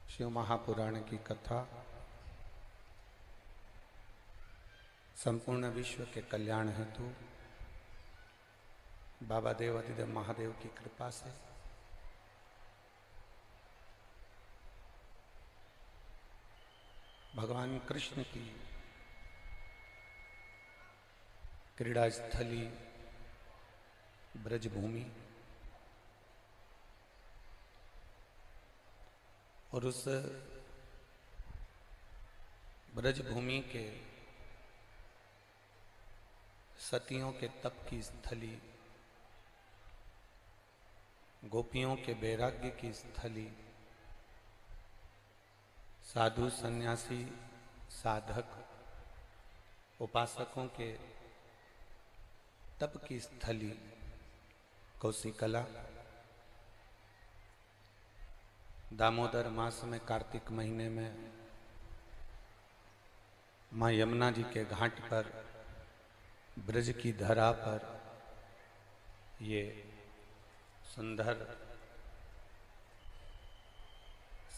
शिव महापुराण की कथा संपूर्ण विश्व के कल्याण हेतु बाबा देवाधिदेव महादेव की कृपा से भगवान कृष्ण की क्रीड़ा स्थली ब्रजभूमि और उस ब्रजभूमि के सतियों के तप की स्थली, गोपियों के वैराग्य की स्थली, साधु सन्यासी साधक उपासकों के तप की स्थली कौशिकला दामोदर मास में कार्तिक महीने में माँ यमुना जी के घाट पर ब्रज की धरा पर ये सुंदर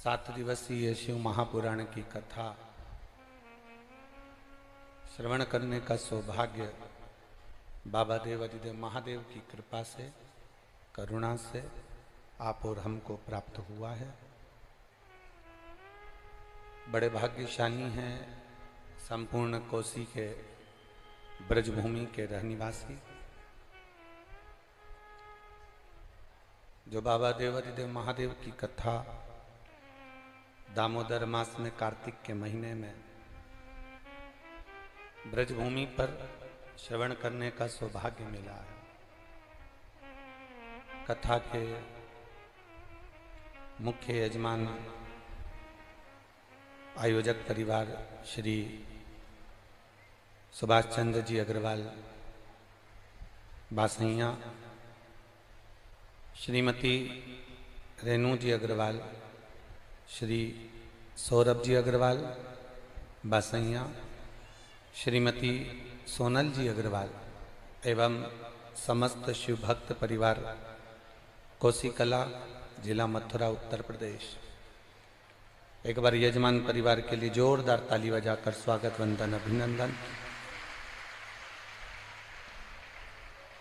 7 दिवसीय शिव महापुराण की कथा श्रवण करने का सौभाग्य बाबा देवाधिदेव महादेव की कृपा से, करुणा से आप और हमको प्राप्त हुआ है। बड़े भाग्यशाली हैं संपूर्ण कोसी के ब्रजभूमि के रहनिवासी, जो बाबा देवाधिदेव महादेव की कथा दामोदर मास में कार्तिक के महीने में ब्रजभूमि पर श्रवण करने का सौभाग्य मिला है। कथा के मुख्य यजमान आयोजक परिवार श्री सुभाष चंद्र जी अग्रवाल बासैया, श्रीमती रेणु जी अग्रवाल, श्री सौरभ जी अग्रवाल बासैया, श्रीमती सोनल जी अग्रवाल एवं समस्त शिव भक्त परिवार कौशिकला, जिला मथुरा, उत्तर प्रदेश। एक बार यजमान परिवार के लिए जोरदार ताली बजाकर स्वागत वंदन अभिनंदन।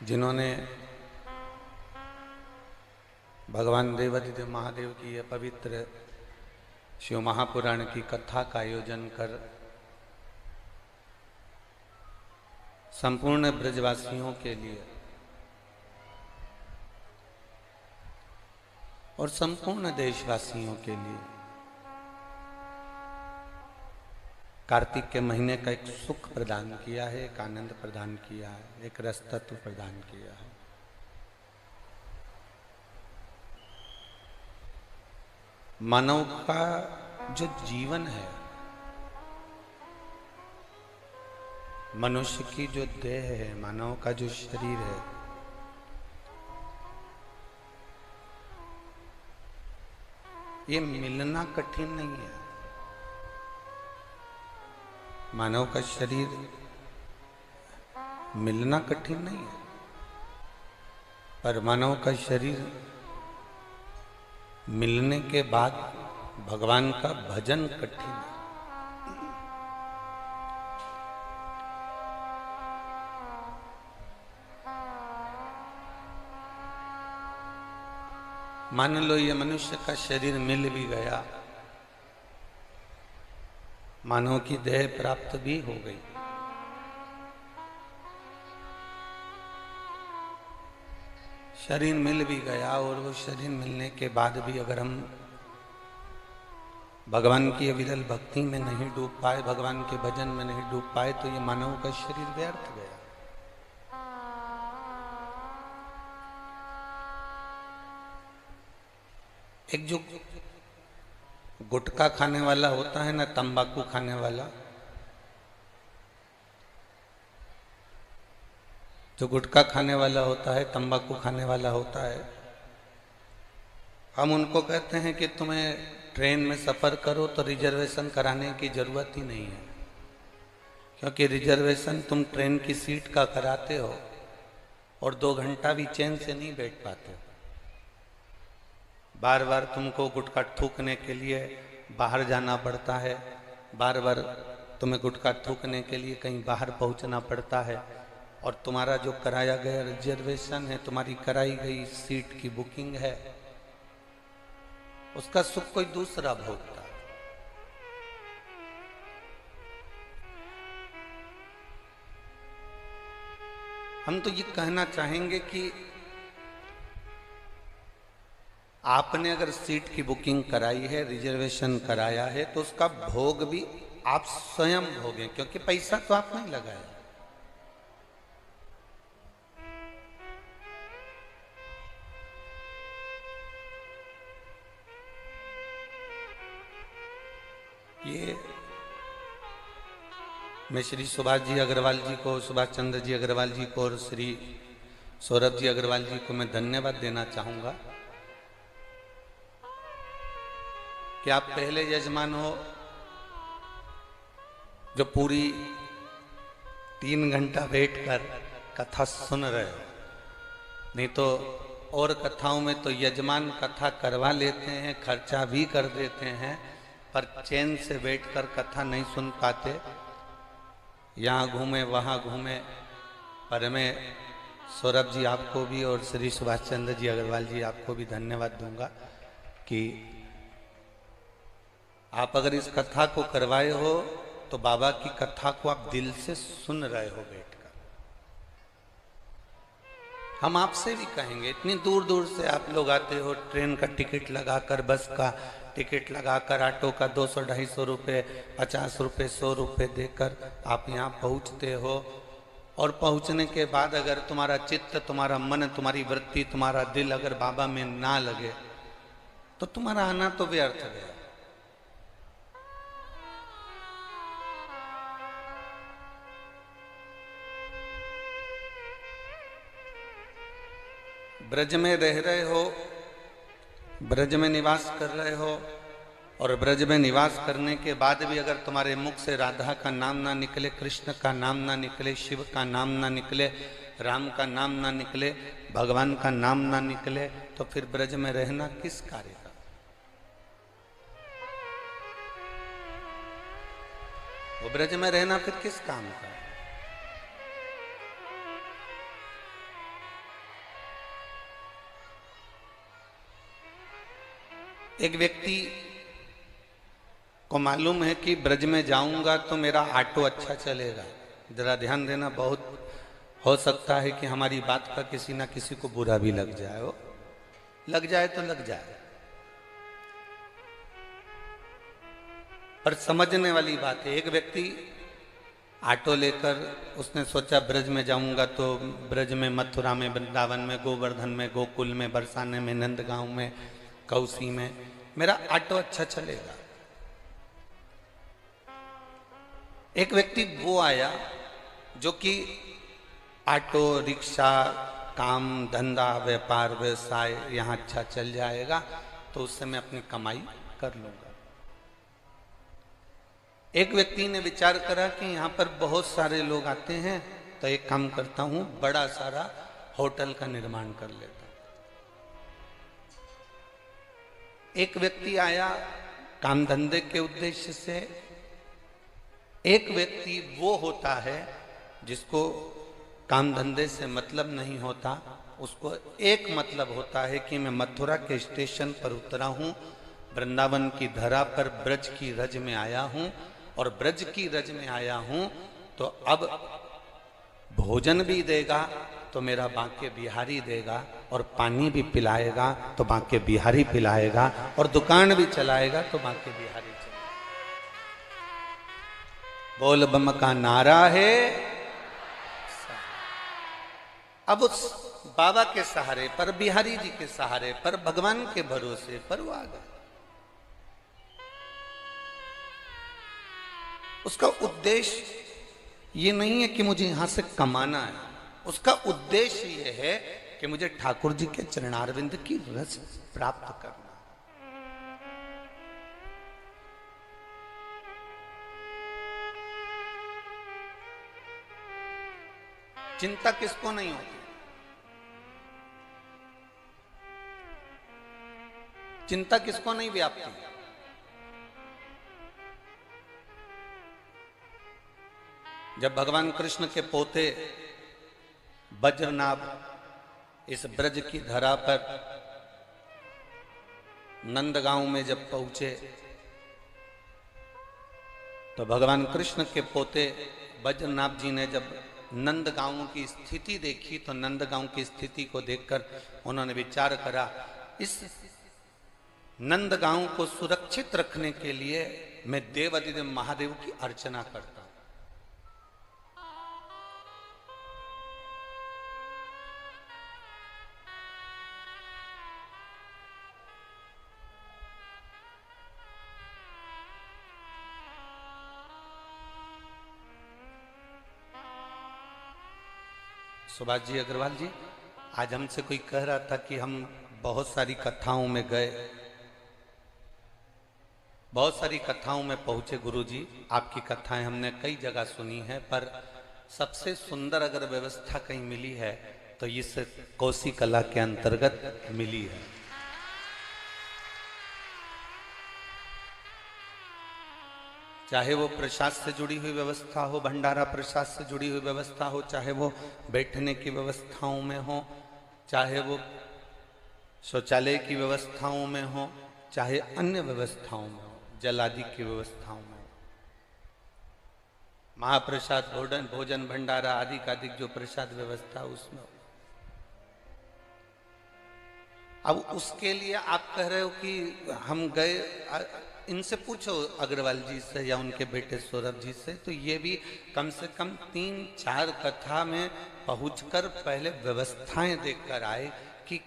जिन्होंने भगवान देवाधिदेव महादेव की यह पवित्र शिव महापुराण की कथा का आयोजन कर संपूर्ण ब्रजवासियों के लिए और संपूर्ण देशवासियों के लिए कार्तिक के महीने का एक सुख प्रदान किया है, एक आनंद प्रदान किया है, एक रस तत्व प्रदान किया है। मानव का जो जीवन है, मनुष्य की जो देह है, मानव का जो शरीर है, ये मिलना कठिन नहीं है। मानव का शरीर मिलना कठिन नहीं है, पर मानव का शरीर मिलने के बाद भगवान का भजन कठिन है। मान लो ये मनुष्य का शरीर मिल भी गया, मानव की देह प्राप्त भी हो गई, शरीर मिल भी गया और वो शरीर मिलने के बाद भी अगर हम भगवान की विरल भक्ति में नहीं डूब पाए, भगवान के भजन में नहीं डूब पाए, तो ये मानव का शरीर व्यर्थ गया। एक जो गुटखा खाने वाला होता है ना, तंबाकू खाने वाला, जो गुटखा खाने वाला होता है, तंबाकू खाने वाला होता है, हम उनको कहते हैं कि तुम्हें ट्रेन में सफ़र करो तो रिजर्वेशन कराने की ज़रूरत ही नहीं है, क्योंकि रिजर्वेशन तुम ट्रेन की सीट का कराते हो और 2 घंटा भी चैन से नहीं बैठ पाते हो। बार बार तुमको गुटखा थूकने के लिए बाहर जाना पड़ता है, बार बार तुम्हें गुटखा थूकने के लिए कहीं बाहर पहुंचना पड़ता है, और तुम्हारा जो कराया गया रिजर्वेशन है, तुम्हारी कराई गई सीट की बुकिंग है, उसका सुख कोई दूसरा भोगता है। हम तो ये कहना चाहेंगे कि आपने अगर सीट की बुकिंग कराई है, रिजर्वेशन कराया है, तो उसका भोग भी आप स्वयं भोगें, क्योंकि पैसा तो आप नहीं लगाया। ये मैं श्री सुभाष जी अग्रवाल जी को, सुभाष चंद्र जी अग्रवाल जी को और श्री सौरभ जी अग्रवाल जी को मैं धन्यवाद देना चाहूंगा कि आप पहले यजमान हो जो पूरी 3 घंटा बैठकर कथा सुन रहे हो। नहीं तो और कथाओं में तो यजमान कथा करवा लेते हैं, खर्चा भी कर देते हैं, पर चैन से बैठकर कथा नहीं सुन पाते, यहाँ घूमे वहाँ घूमे। पर मैं सौरभ जी आपको भी और श्री सुभाष चंद्र जी अग्रवाल जी आपको भी धन्यवाद दूंगा कि आप अगर इस कथा को करवाए हो तो बाबा की कथा को आप दिल से सुन रहे हो बैठकर। हम आपसे भी कहेंगे, इतनी दूर दूर से आप लोग आते हो, ट्रेन का टिकट लगाकर, बस का टिकट लगाकर, ऑटो का 200-250 रुपये, 50 रुपये, 100 रुपये देकर आप यहाँ पहुँचते हो। और पहुँचने के बाद अगर तुम्हारा चित्त, तुम्हारा मन, तुम्हारी वृत्ति, तुम्हारा दिल अगर बाबा में ना लगे तो तुम्हारा आना तो व्यर्थ गया। ब्रज में रह रहे हो, ब्रज में निवास कर रहे हो, और ब्रज में निवास करने के बाद भी अगर तुम्हारे मुख से राधा का नाम ना निकले, कृष्ण का नाम ना निकले, शिव का नाम ना निकले, राम का नाम ना निकले, भगवान का नाम ना निकले, तो फिर ब्रज में रहना किस कार्य का? वो ब्रज में रहना फिर किस काम का? एक व्यक्ति को मालूम है कि ब्रज में जाऊंगा तो मेरा ऑटो अच्छा चलेगा। जरा ध्यान देना, बहुत हो सकता है कि हमारी बात का किसी ना किसी को बुरा भी लग जाए। हो लग जाए तो लग जाए, पर समझने वाली बात है। एक व्यक्ति ऑटो लेकर उसने सोचा ब्रज में जाऊंगा तो ब्रज में, मथुरा में, वृंदावन में, गोवर्धन में, गोकुल में, बरसाने में, नंदगांव में, कौसी में मेरा ऑटो अच्छा चलेगा। एक व्यक्ति वो आया जो कि ऑटो, रिक्शा, काम धंधा, व्यापार, व्यवसाय यहाँ अच्छा चल जाएगा तो उससे मैं अपनी कमाई कर लूंगा। एक व्यक्ति ने विचार करा कि यहाँ पर बहुत सारे लोग आते हैं तो एक काम करता हूँ, बड़ा सारा होटल का निर्माण कर लेता। एक व्यक्ति आया काम धंधे के उद्देश्य से। एक व्यक्ति वो होता है जिसको काम धंधे से मतलब नहीं होता, उसको एक मतलब होता है कि मैं मथुरा के स्टेशन पर उतरा हूँ, वृंदावन की धरा पर ब्रज की रज में आया हूँ, और ब्रज की रज में आया हूँ तो अब भोजन भी देगा तो मेरा बांके बिहारी देगा, और पानी भी पिलाएगा तो बांके बिहारी पिलाएगा, और दुकान भी चलाएगा तो बांके बिहारी चलाएगा। बोल बम का नारा है। अब उस बाबा के सहारे पर, बिहारी जी के सहारे पर, भगवान के भरोसे पर वो आ गया। उसका उद्देश्य ये नहीं है कि मुझे यहां से कमाना है, उसका उद्देश्य यह है कि मुझे ठाकुर जी के चरणारविंद की रस प्राप्त करना। चिंता किसको नहीं होती? चिंता किसको नहीं व्यापती? जब भगवान कृष्ण के पोते बज्रनाभ इस ब्रज की धरा पर नंदगांव में जब पहुंचे तो भगवान कृष्ण के पोते बज्रनाभ जी ने जब नंदगांव की स्थिति देखी तो नंदगांव की स्थिति को देखकर उन्होंने विचार करा, इस नंदगांव को सुरक्षित रखने के लिए मैं देवाधिदेव महादेव की अर्चना करता हूं। सुभाष जी अग्रवाल जी, आज हमसे कोई कह रहा था कि हम बहुत सारी कथाओं में गए, बहुत सारी कथाओं में पहुंचे। गुरुजी, आपकी कथाएं हमने कई जगह सुनी है, पर सबसे सुंदर अगर व्यवस्था कहीं मिली है तो इस कोसी कला के अंतर्गत मिली है। चाहे वो प्रसाद से जुड़ी हुई व्यवस्था हो, भंडारा प्रसाद से जुड़ी हुई व्यवस्था हो, चाहे वो बैठने की व्यवस्थाओं में हो, चाहे वो शौचालय की व्यवस्थाओं में हो, चाहे अन्य व्यवस्थाओं में हो, जल आदि की व्यवस्थाओं में हो, महाप्रसाद भोजन भंडारा आदि का अधिक जो प्रसाद व्यवस्था उसमें हो। अब उसके लिए आप कह रहे हो कि हम गए, इनसे पूछो अग्रवाल जी से या उनके बेटे सौरभ जी से, तो ये भी कम से कम 3-4 कथा में पहुंचकर पहले व्यवस्थाएं देखकर आए कि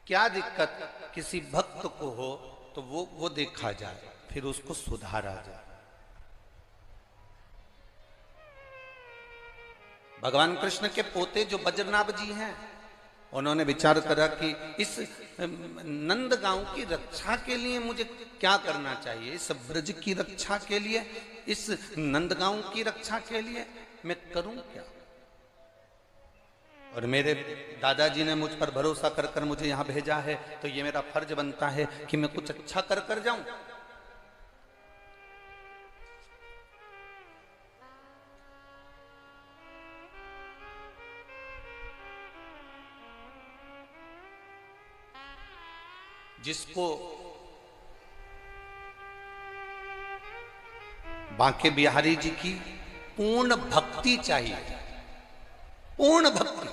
क्या दिक्कत किसी भक्त को हो तो वो देखा जाए, फिर उसको सुधारा जाए। भगवान कृष्ण के पोते जो बज्रनाभ जी हैं, उन्होंने विचार करा कि इस नंदगांव की रक्षा के लिए मुझे क्या करना चाहिए, इस ब्रज की रक्षा के लिए, इस नंदगांव की रक्षा के लिए मैं करूं क्या। और मेरे दादाजी ने मुझ पर भरोसा कर कर मुझे यहां भेजा है, तो ये मेरा फर्ज बनता है कि मैं कुछ अच्छा कर कर जाऊं। जिसको बांके बिहारी जी की पूर्ण भक्ति चाहिए, पूर्ण भक्ति,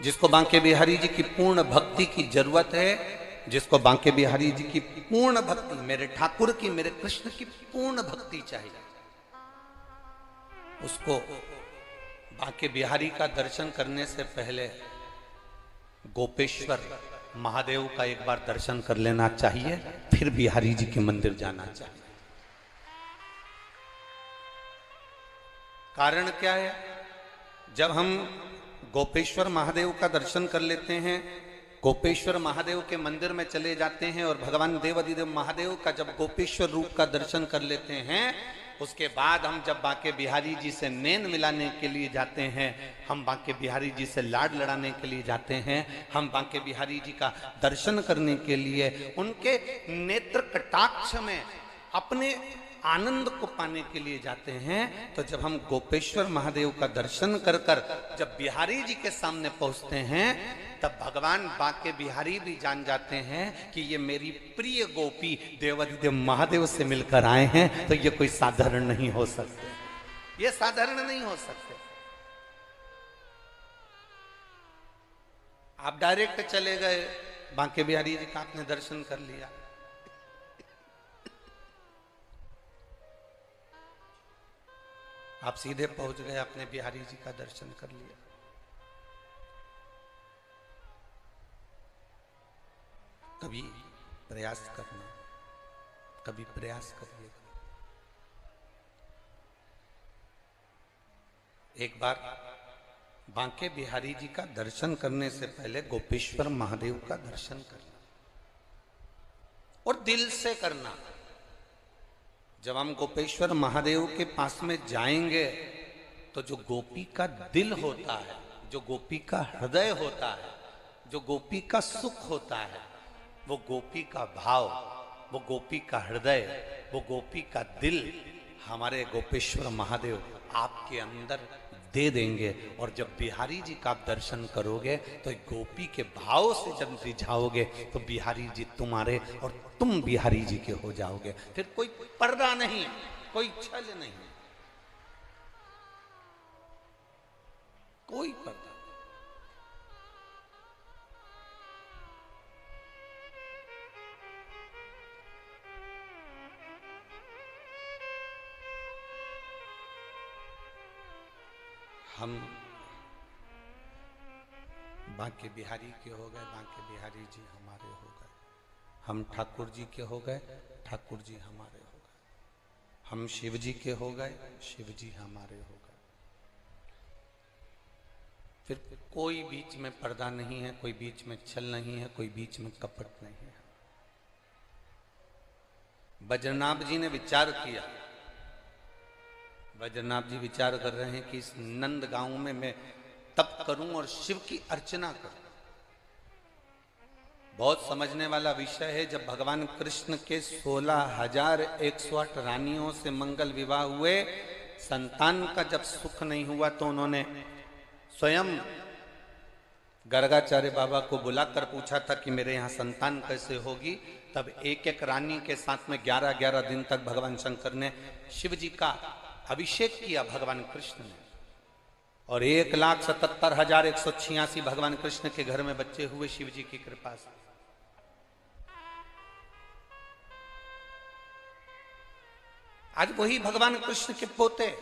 जिसको बांके बिहारी जी की पूर्ण भक्ति की जरूरत है, जिसको बांके बिहारी जी की पूर्ण भक्ति, मेरे ठाकुर की, मेरे कृष्ण की पूर्ण भक्ति चाहिए, उसको बांके बिहारी का दर्शन करने से पहले गोपेश्वर महादेव का एक बार दर्शन कर लेना चाहिए, फिर बिहारी जी के मंदिर जाना चाहिए। कारण क्या है? जब हम गोपेश्वर महादेव का दर्शन कर लेते हैं, गोपेश्वर महादेव के मंदिर में चले जाते हैं और भगवान देवाधिदेव महादेव का जब गोपेश्वर रूप का दर्शन कर लेते हैं, उसके बाद हम जब बांके बिहारी जी से नैन मिलाने के लिए जाते हैं, हम बांके बिहारी जी से लाड लड़ाने के लिए जाते हैं, हम बांके बिहारी जी का दर्शन करने के लिए, उनके नेत्र कटाक्ष में अपने आनंद को पाने के लिए जाते हैं, तो जब हम गोपेश्वर महादेव का दर्शन कर कर जब बिहारी जी के सामने पहुंचते हैं, तब भगवान बांके बिहारी भी जान जाते हैं कि ये मेरी प्रिय गोपी देवाधिदेव महादेव से मिलकर आए हैं, तो ये कोई साधारण नहीं हो सकते, ये साधारण नहीं हो सकते। आप डायरेक्ट चले गए, बांके बिहारी जी का आपने दर्शन कर लिया, आप सीधे पहुंच गए, अपने बिहारी जी का दर्शन कर लिया। कभी प्रयास करना, कभी प्रयास करिएगा। एक बार बांके बिहारी जी का दर्शन करने से पहले गोपेश्वर महादेव का दर्शन करना, और दिल से करना। जब हम गोपेश्वर महादेव के पास में जाएंगे, तो जो गोपी का दिल होता है, जो गोपी का हृदय होता है, जो गोपी का सुख होता है, वो गोपी का भाव वो गोपी का हृदय, वो गोपी का दिल हमारे गोपेश्वर महादेव आपके अंदर दे देंगे। और जब बिहारी जी का आप दर्शन करोगे तो गोपी के भाव से जब रिझाओगे तो बिहारी जी तुम्हारे और तुम बिहारी जी के हो जाओगे। फिर कोई पर्दा नहीं, कोई छल नहीं, कोई पर्दा। हम बांके बिहारी के हो गए, बांके बिहारी जी हमारे हो गए। हम ठाकुर जी के हो गए, ठाकुर जी हमारे हो गए। हम शिव जी के हो गए, शिव जी हमारे हो गए। फिर कोई बीच में पर्दा नहीं है, कोई बीच में छल नहीं है, कोई बीच में कपट नहीं है। बद्रीनाथ जी ने विचार किया, बद्रीनाथ जी विचार कर रहे हैं कि इस नंद गांव में मैं तप करूं और शिव की अर्चना करूं। बहुत समझने वाला विषय है। जब भगवान कृष्ण के 16,108 रानियों से मंगल विवाह हुए, संतान का जब सुख नहीं हुआ तो उन्होंने स्वयं गर्गाचार्य बाबा को बुलाकर पूछा था कि मेरे यहाँ संतान कैसे होगी। तब एक एक रानी के साथ में 11-11 दिन तक भगवान शंकर ने शिव जी का अभिषेक किया भगवान कृष्ण ने, और 1,77,186 भगवान कृष्ण के घर में बच्चे हुए शिव जी की कृपा से। आज वही भगवान कृष्ण के पोते,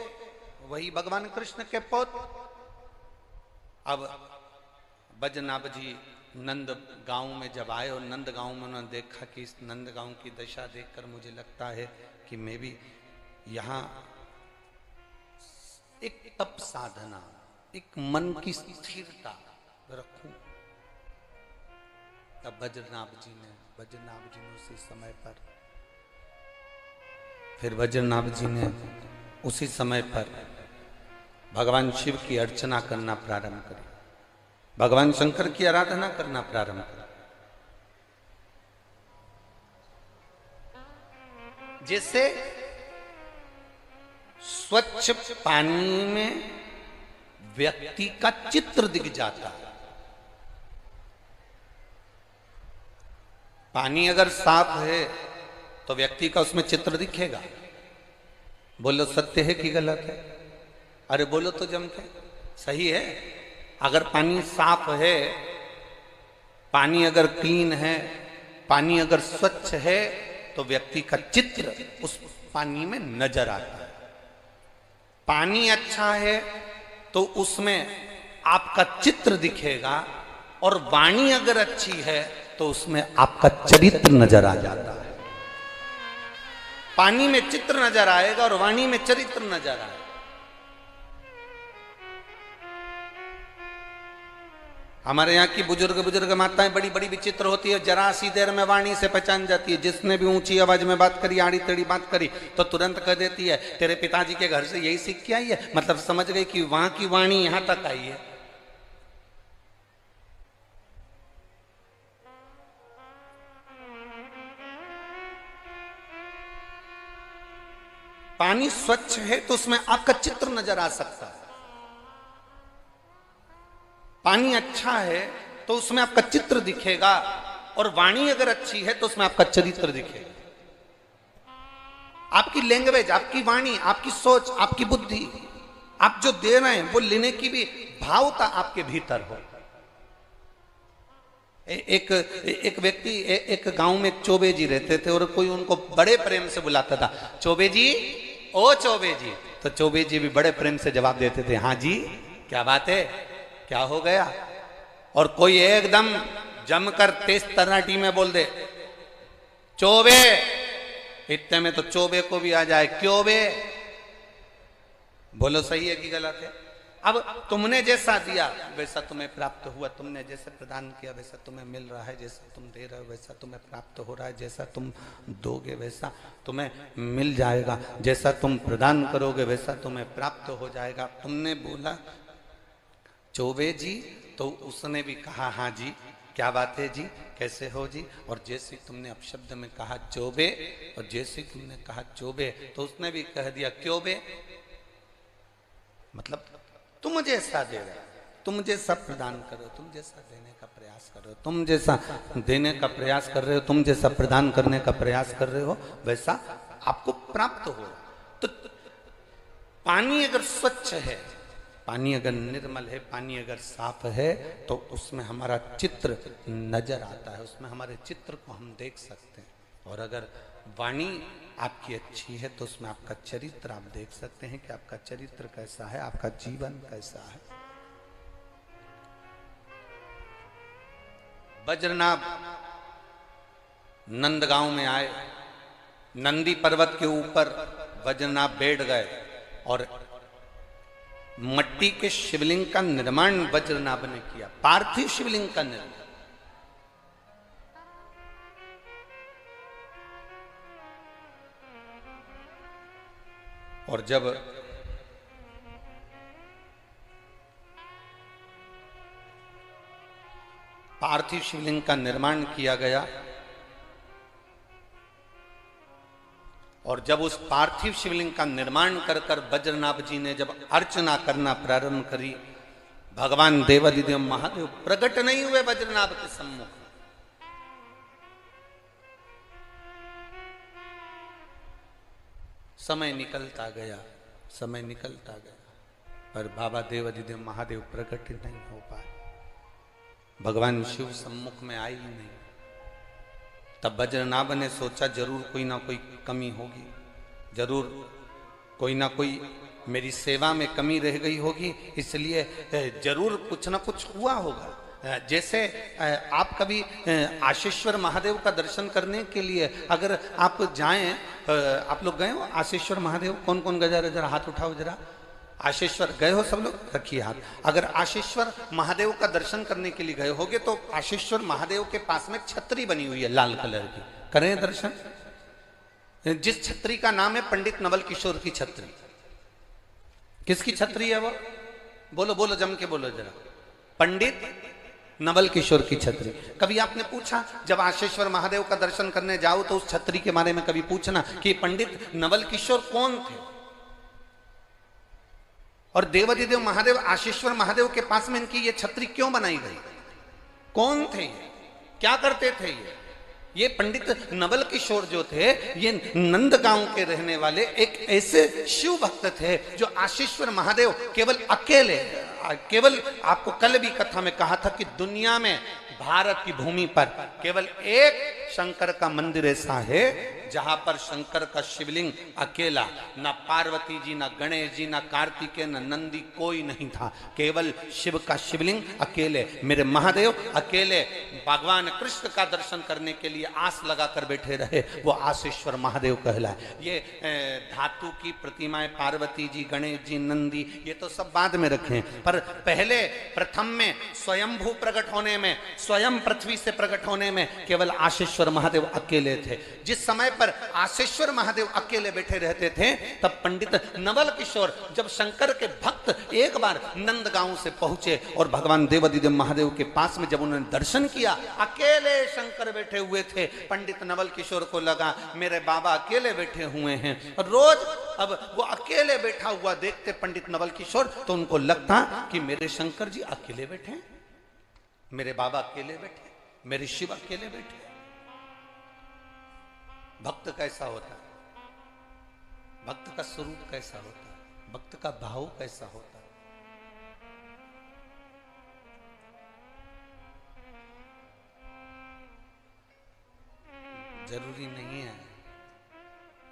वही भगवान कृष्ण के पोत। अब बद्रीनाथ जी नंद गांव में जब आए और नंद गांव में उन्होंने देखा कि इस नंद गांव की दशा देखकर मुझे लगता है कि मैं भी यहाँ एक तप साधना, एक मन की स्थिरता रखूं। तब बद्रीनाथ जी ने उसी समय पर, फिर बद्रीनाथ जी ने उसी समय पर भगवान शिव की अर्चना करना प्रारंभ करी, भगवान शंकर की आराधना करना प्रारंभ करा। जैसे स्वच्छ पानी में व्यक्ति का चित्र दिख जाता है। पानी अगर साफ है तो व्यक्ति का उसमें चित्र दिखेगा। बोलो सत्य है कि गलत है? अरे बोलो तो जम के, सही है। अगर पानी साफ है, पानी अगर क्लीन है, पानी अगर स्वच्छ है तो व्यक्ति का चित्र उस पानी में नजर आता है। पानी अच्छा है तो उसमें आपका चित्र दिखेगा, और वाणी अगर अच्छी है तो उसमें आपका चरित्र नजर आ जाता है। पानी में चित्र नजर आएगा और वाणी में चरित्र नजर आएगा। हमारे यहाँ की बुजुर्ग माताएं बड़ी बड़ी विचित्र होती है, जरा सी देर में वाणी से पहचान जाती है। जिसने भी ऊंची आवाज में बात करी, आड़ी टेढ़ी बात करी, तो तुरंत कह देती है तेरे पिताजी के घर से यही सीख के आई है। मतलब समझ गई कि वहां की वाणी यहां तक आई है। पानी स्वच्छ है तो उसमें आपका चित्र नजर आ सकता है। पानी अच्छा है तो उसमें आपका चित्र दिखेगा, और वाणी अगर अच्छी है तो उसमें आपका चरित्र दिखेगा। आपकी लैंग्वेज, आपकी वाणी, आपकी सोच, आपकी बुद्धि, आप जो दे रहे हैं वो लेने की भी भावता आपके भीतर हो। एक व्यक्ति, एक गांव में एक चौबे जी रहते थे, और कोई उनको बड़े प्रेम से बुलाता था, चौबे जी, ओ चौबे जी। तो चौबे जी भी बड़े प्रेम से जवाब देते थे, हाँ जी, क्या बात है, क्या हो गया। और कोई एकदम जमकर तेज तराटी में बोल दे, चौबे, इतने में तो चौबे को भी आ जाए, क्यों बे। बोलो सही है कि गलत है? अब तुमने जैसा दिया वैसा तुम्हें प्राप्त हुआ, तुमने जैसे प्रदान किया वैसा तुम्हें मिल रहा है, जैसा तुम दे रहे हो वैसा तुम्हें प्राप्त हो रहा है, जैसा तुम दोगे वैसा तुम्हें मिल जाएगा, जैसा तुम प्रदान करोगे वैसा तुम्हें प्राप्त हो जाएगा। तुमने बोला चौबे जी, तो उसने भी कहा हाँ जी, क्या बात है जी, कैसे हो जी। और जैसे तुमने अपशब्द में कहा चोबे, और जैसे तुमने कहा चोबे तो उसने भी कह दिया क्यों बे, मतलब तुम जैसा दे रहे हो, तुम जैसा प्रदान करो, तुम जैसा देने का प्रयास कर रहे हो, तुम जैसा देने का प्रयास कर रहे हो, तुम जैसा प्रदान करने का प्रयास कर रहे हो, वैसा आपको प्राप्त हो। तो पानी अगर स्वच्छ है, पानी अगर निर्मल है, पानी अगर साफ है, तो उसमें हमारा चित्र नजर आता है, उसमें हमारे चित्र को हम देख सकते हैं। और अगर वाणी आपकी अच्छी है तो उसमें आपका चरित्र आप देख सकते हैं कि आपका चरित्र कैसा है, आपका जीवन कैसा है। वज्रनाभ नंदगांव में आए, नंदी पर्वत के ऊपर वज्रनाभ बैठ गए और मट्टी के शिवलिंग का निर्माण वज्रनाभ ने किया, पार्थिव शिवलिंग का निर्माण। और जब पार्थिव शिवलिंग का निर्माण किया गया और जब उस पार्थिव शिवलिंग का निर्माण कर कर वज्रनाभ जी ने जब अर्चना करना प्रारंभ करी, भगवान देवादिदेव महादेव प्रकट नहीं हुए वज्रनाभ के सम्मुख। समय निकलता गया, समय निकलता गया, पर बाबा देवादिदेव महादेव प्रकट नहीं हो पाए, भगवान शिव सम्मुख में आई ही नहीं। तब वज्रनाभ ने सोचा जरूर कोई ना कोई कमी होगी, जरूर कोई ना कोई मेरी सेवा में कमी रह गई होगी, इसलिए जरूर कुछ ना कुछ हुआ होगा। जैसे आप कभी आशीश्वर महादेव का दर्शन करने के लिए अगर आप जाएं, आप लोग गए हो आशीश्वर महादेव? कौन कौन गया? जरा हाथ उठाओ जरा। आशीश्वर गए हो सब लोग? रखिए हाथ। अगर आशीश्वर महादेव का दर्शन करने के लिए गए होगे तो आशीश्वर महादेव के पास में छतरी बनी हुई है लाल कलर की, करें दर्शन। जिस छतरी का नाम है पंडित नवल किशोर की छतरी। किसकी छतरी है वो? बोलो बोलो, जम के बोलो जरा। पंडित नवल किशोर की छतरी। कभी आपने पूछा जब आशीश्वर महादेव का दर्शन करने जाओ तो उस छतरी के बारे में कभी पूछना कि पंडित नवल किशोर कौन थे और देवादिदेव महादेव आशीश्वर महादेव के पास में इनकी ये छतरी क्यों बनाई गई? कौन थे ये, क्या करते थे ये पंडित नवल किशोर जो थे ये नंदगांव के रहने वाले एक ऐसे शिव भक्त थे जो आशीश्वर महादेव केवल अकेले, केवल आपको कल भी कथा में कहा था कि दुनिया में भारत की भूमि पर केवल एक शंकर का मंदिर ऐसा है जहां पर शंकर का शिवलिंग अकेला, ना पार्वती जी, ना गणेश जी, ना कार्तिकेय, ना नंदी, कोई नहीं था, केवल शिव का शिवलिंग अकेले। मेरे महादेव अकेले भगवान कृष्ण का दर्शन करने के लिए आस लगाकर बैठे रहे, वो आशीश्वर महादेव कहलाए। ये धातु की प्रतिमाएं पार्वती जी, गणेश जी, नंदी, ये तो सब बाद में रखे, पर पहले प्रथम में स्वयंभू प्रकट होने में, स्वयं पृथ्वी से प्रकट होने में केवल आशीश्वर महादेव अकेले थे। जिस समय पर आशीश्वर महादेव अकेले बैठे रहते थे तब पंडित नवल किशोर जब शंकर के भक्त एक बार नंदगांव से पहुंचे और भगवान देवादिदेव महादेव के पास में जब उन्होंने दर्शन किया, अकेले शंकर बैठे हुए थे। पंडित नवल किशोर को लगा मेरे बाबा अकेले बैठे हुए हैं, और रोज अब वो अकेले बैठा हुआ देखते पंडित नवल किशोर तो उनको लगता कि मेरे शंकर जी अकेले बैठे, मेरे बाबा अकेले बैठे, मेरे शिव अकेले बैठे। भक्त कैसा होता है, भक्त का स्वरूप कैसा होता है, भक्त का भाव कैसा होता है? जरूरी नहीं है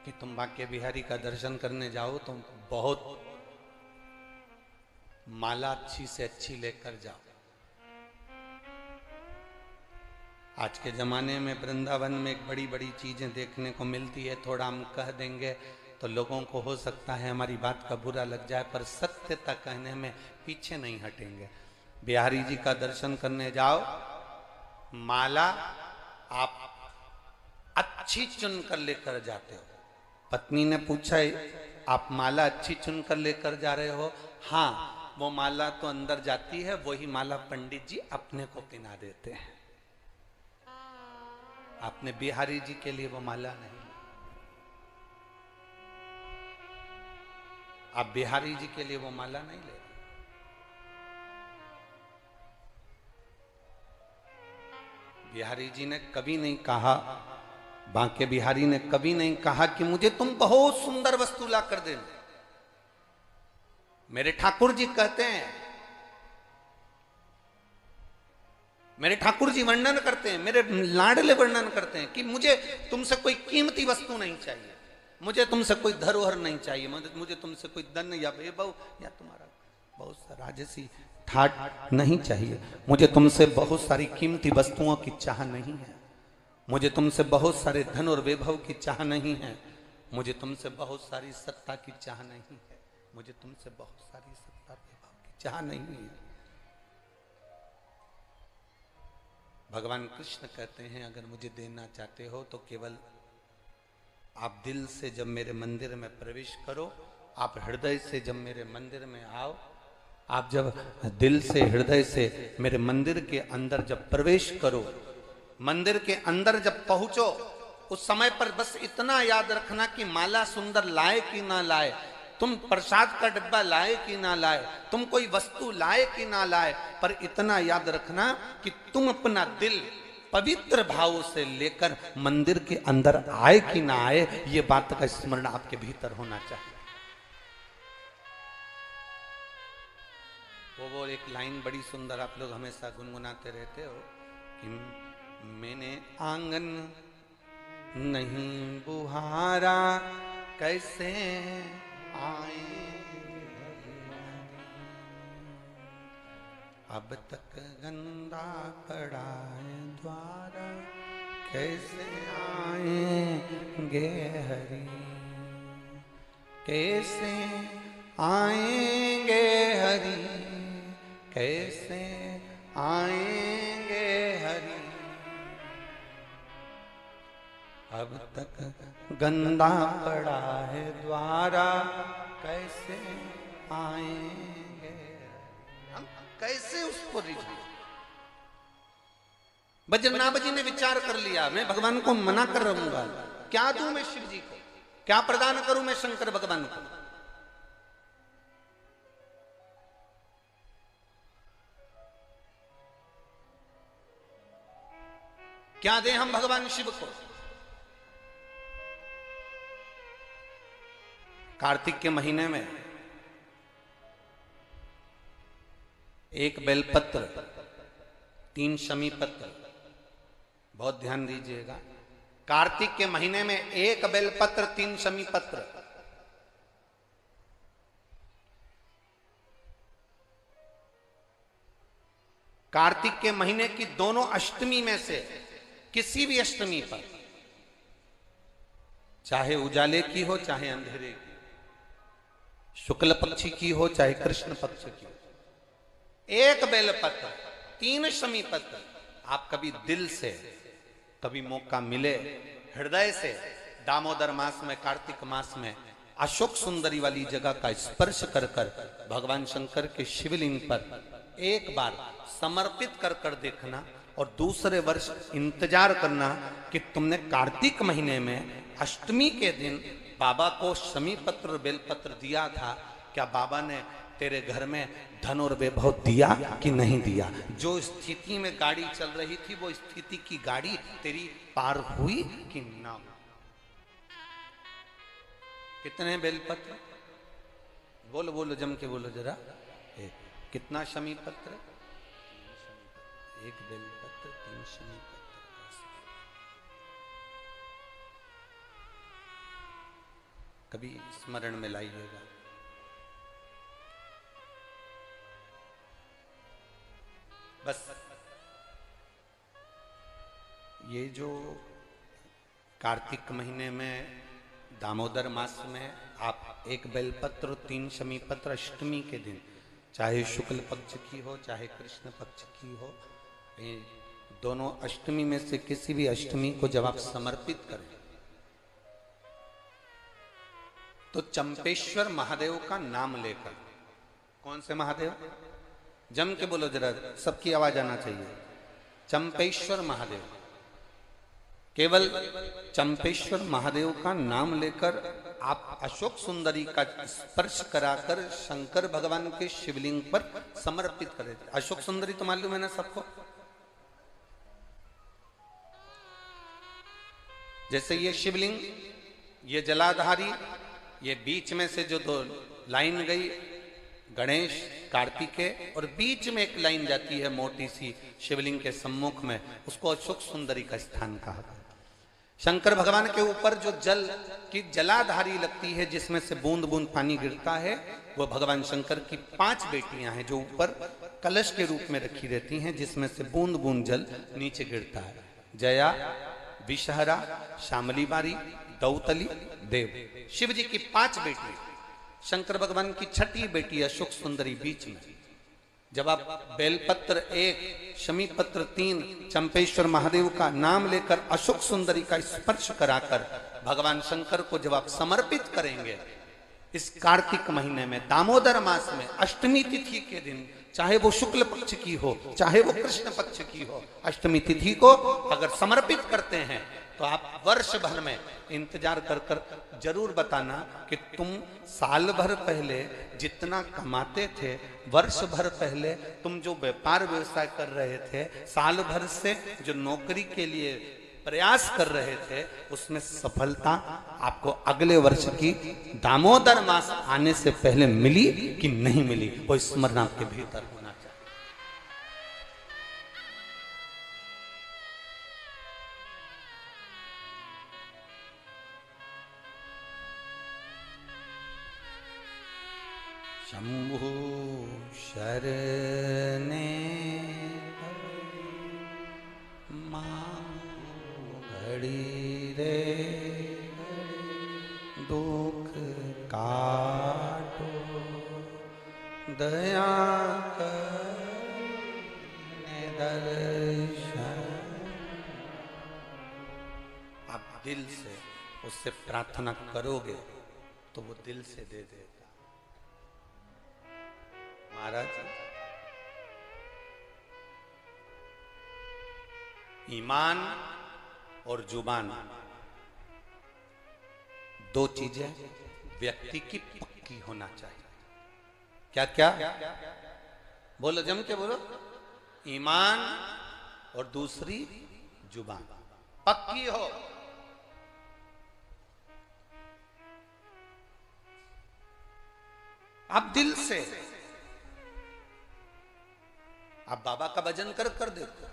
कि तुम बांके बिहारी का दर्शन करने जाओ तो बहुत माला अच्छी से अच्छी लेकर जाओ। आज के ज़माने में वृंदावन में एक बड़ी बड़ी चीज़ें देखने को मिलती है, थोड़ा हम कह देंगे तो लोगों को हो सकता है हमारी बात का बुरा लग जाए, पर सत्यता कहने में पीछे नहीं हटेंगे। बिहारी जी का दर्शन करने जाओ, माला आप अच्छी चुन कर लेकर जाते हो। पत्नी ने पूछा आप माला अच्छी चुन कर लेकर जा रहे हो? हाँ, वो माला तो अंदर जाती है, वही माला पंडित जी अपने को पहना देते हैं। आपने बिहारी जी के लिए वो माला नहीं, आप बिहारी जी के लिए वो माला नहीं ले। बिहारी जी ने कभी नहीं कहा, बांके बिहारी ने कभी नहीं कहा कि मुझे तुम बहुत सुंदर वस्तु ला कर देना। मेरे ठाकुर जी कहते हैं, मेरे ठाकुर जी वर्णन करते हैं, मेरे लाडले वर्णन करते हैं कि मुझे तुमसे कोई कीमती वस्तु नहीं चाहिए, मुझे तुमसे कोई धरोहर नहीं चाहिए, मुझे तुमसे कोई धन या वैभव या तुम्हारा बहुत सा राजसी ठाट नहीं चाहिए, मुझे तुमसे बहुत सारी कीमती वस्तुओं की चाह नहीं है, मुझे तुमसे बहुत सारे धन और वैभव की चाह नहीं है, मुझे तुमसे बहुत सारी सत्ता की चाह नहीं है, मुझे तुमसे बहुत सारी सत्ता वैभव की चाह नहीं है। भगवान कृष्ण कहते हैं अगर मुझे देना चाहते हो तो केवल आप दिल से जब मेरे मंदिर में प्रवेश करो, आप हृदय से जब मेरे मंदिर में आओ, आप जब दिल से हृदय से मेरे मंदिर के अंदर जब प्रवेश करो, मंदिर के अंदर जब पहुंचो, उस समय पर बस इतना याद रखना कि माला सुंदर लाए कि ना लाए, तुम प्रसाद का डिब्बा लाए कि ना लाए, तुम कोई वस्तु लाए कि ना लाए, पर इतना याद रखना कि तुम अपना दिल पवित्र भाव से लेकर मंदिर के अंदर आए कि ना आए, ये बात का स्मरण आपके भीतर होना चाहिए। वो एक लाइन बड़ी सुंदर आप लोग हमेशा गुनगुनाते रहते हो कि मैंने आंगन नहीं बुहारा कैसे आए, अब तक गंदा पड़ा है द्वारा कैसे आएंगे हरि, कैसे आएंगे हरि, कैसे आएंगे हरि, अब तक गंदा पड़ा है द्वारा कैसे आएंगे, हम कैसे उसको रिझाएं। बजरनाभ जी ने विचार कर लिया, मैं भगवान को मना कर रहूंगा, क्या दूं मैं शिव जी को, क्या प्रदान करूं मैं शंकर भगवान को। क्या दें हम भगवान शिव को। कार्तिक के महीने में एक बेलपत्र, 3 शमी पत्र, बहुत ध्यान दीजिएगा, कार्तिक के महीने में एक बेलपत्र 3 शमी पत्र, कार्तिक के महीने की दोनों अष्टमी में से किसी भी अष्टमी पर, चाहे उजाले की हो चाहे अंधेरे की, शुक्ल पक्षी की हो चाहे कृष्ण पक्ष की, एक बेलपत्र 3 शमी पत्र, आप कभी दिल से, कभी मौका मिले हृदय से, दामोदर मास में, कार्तिक मास में अशोक सुंदरी वाली जगह का स्पर्श कर कर भगवान शंकर के शिवलिंग पर एक बार समर्पित कर कर देखना, और दूसरे वर्ष इंतजार करना कि तुमने कार्तिक महीने में अष्टमी के दिन बाबा को शमी पत्र और बेलपत्र दिया था, क्या बाबा ने तेरे घर में धन और वैभव दिया कि नहीं दिया। जो स्थिति में गाड़ी चल रही थी वो स्थिति की गाड़ी तेरी पार हुई कि ना। कितने बेलपत्र बोलो, बोलो जम के बोलो जरा, कितना शमी पत्र, एक बेलपत्र 3 शमी पत्र। कभी स्मरण में लाइएगा। बस ये जो कार्तिक महीने में दामोदर मास में आप एक बेलपत्र 3 शमी पत्र अष्टमी के दिन, चाहे शुक्ल पक्ष की हो चाहे कृष्ण पक्ष की हो, ये दोनों अष्टमी में से किसी भी अष्टमी को जब आप समर्पित करें तो चंपेश्वर महादेव का नाम लेकर, कौन से महादेव, जम के बोलो जरा, सबकी आवाज आना चाहिए, चंपेश्वर महादेव, केवल चंपेश्वर महादेव का नाम लेकर आप अशोक सुंदरी का स्पर्श कराकर शंकर भगवान के शिवलिंग पर समर्पित करें। अशोक सुंदरी तो मालूम है ना सबको। जैसे ये शिवलिंग, ये जलाधारी, ये बीच में से जो दो लाइन गई, गणेश कार्तिकेय, और बीच में एक लाइन जाती है मोटी सी शिवलिंग के सम्मुख में, उसको अशोक सुंदरी का स्थान कहा। शंकर भगवान के ऊपर जो जल की जलाधारी लगती है, जिसमें से बूंद बूंद पानी गिरता है, वो भगवान शंकर की 5 बेटियां हैं जो ऊपर कलश के रूप में रखी रहती हैं, जिसमें से बूंद बूंद जल नीचे गिरता है। जया, विषहरा, शामली बारी, दौतली, देव। शिव जी की 5 बेटी, शंकर भगवान की 6ठी बेटी अशोक सुंदरी बीच में। जब आप बेलपत्र 1, शमी पत्र 3, चंपेश्वर महादेव का नाम लेकर अशोक सुंदरी का स्पर्श कराकर भगवान शंकर को जब आप समर्पित करेंगे, इस कार्तिक महीने में दामोदर मास में अष्टमी तिथि के दिन, चाहे वो शुक्ल पक्ष की हो चाहे वो कृष्ण पक्ष की हो, अष्टमी तिथि को अगर समर्पित करते हैं तो आप वर्ष भर में इंतजार कर कर जरूर बताना कि तुम साल भर पहले जितना कमाते थे, वर्ष भर पहले तुम जो व्यापार व्यवसाय कर रहे थे, साल भर से जो नौकरी के लिए प्रयास कर रहे थे, उसमें सफलता आपको अगले वर्ष की दामोदर मास आने से पहले मिली कि नहीं मिली, वो स्मरण आपके भीतर होना चाहिए। शंभु शरणे घड़ी रे दुख काटो दया करने दर्शन। आप दिल से उससे प्रार्थना करोगे तो वो दिल से दे देगा। महाराज, ईमान और जुबान, 2 चीजें व्यक्ति की पक्की होना चाहिए। क्या क्या बोलो, जम के बोलो। ईमान और दूसरी जुबान पक्की हो। आप दिल से, आप बाबा का भजन कर देखो,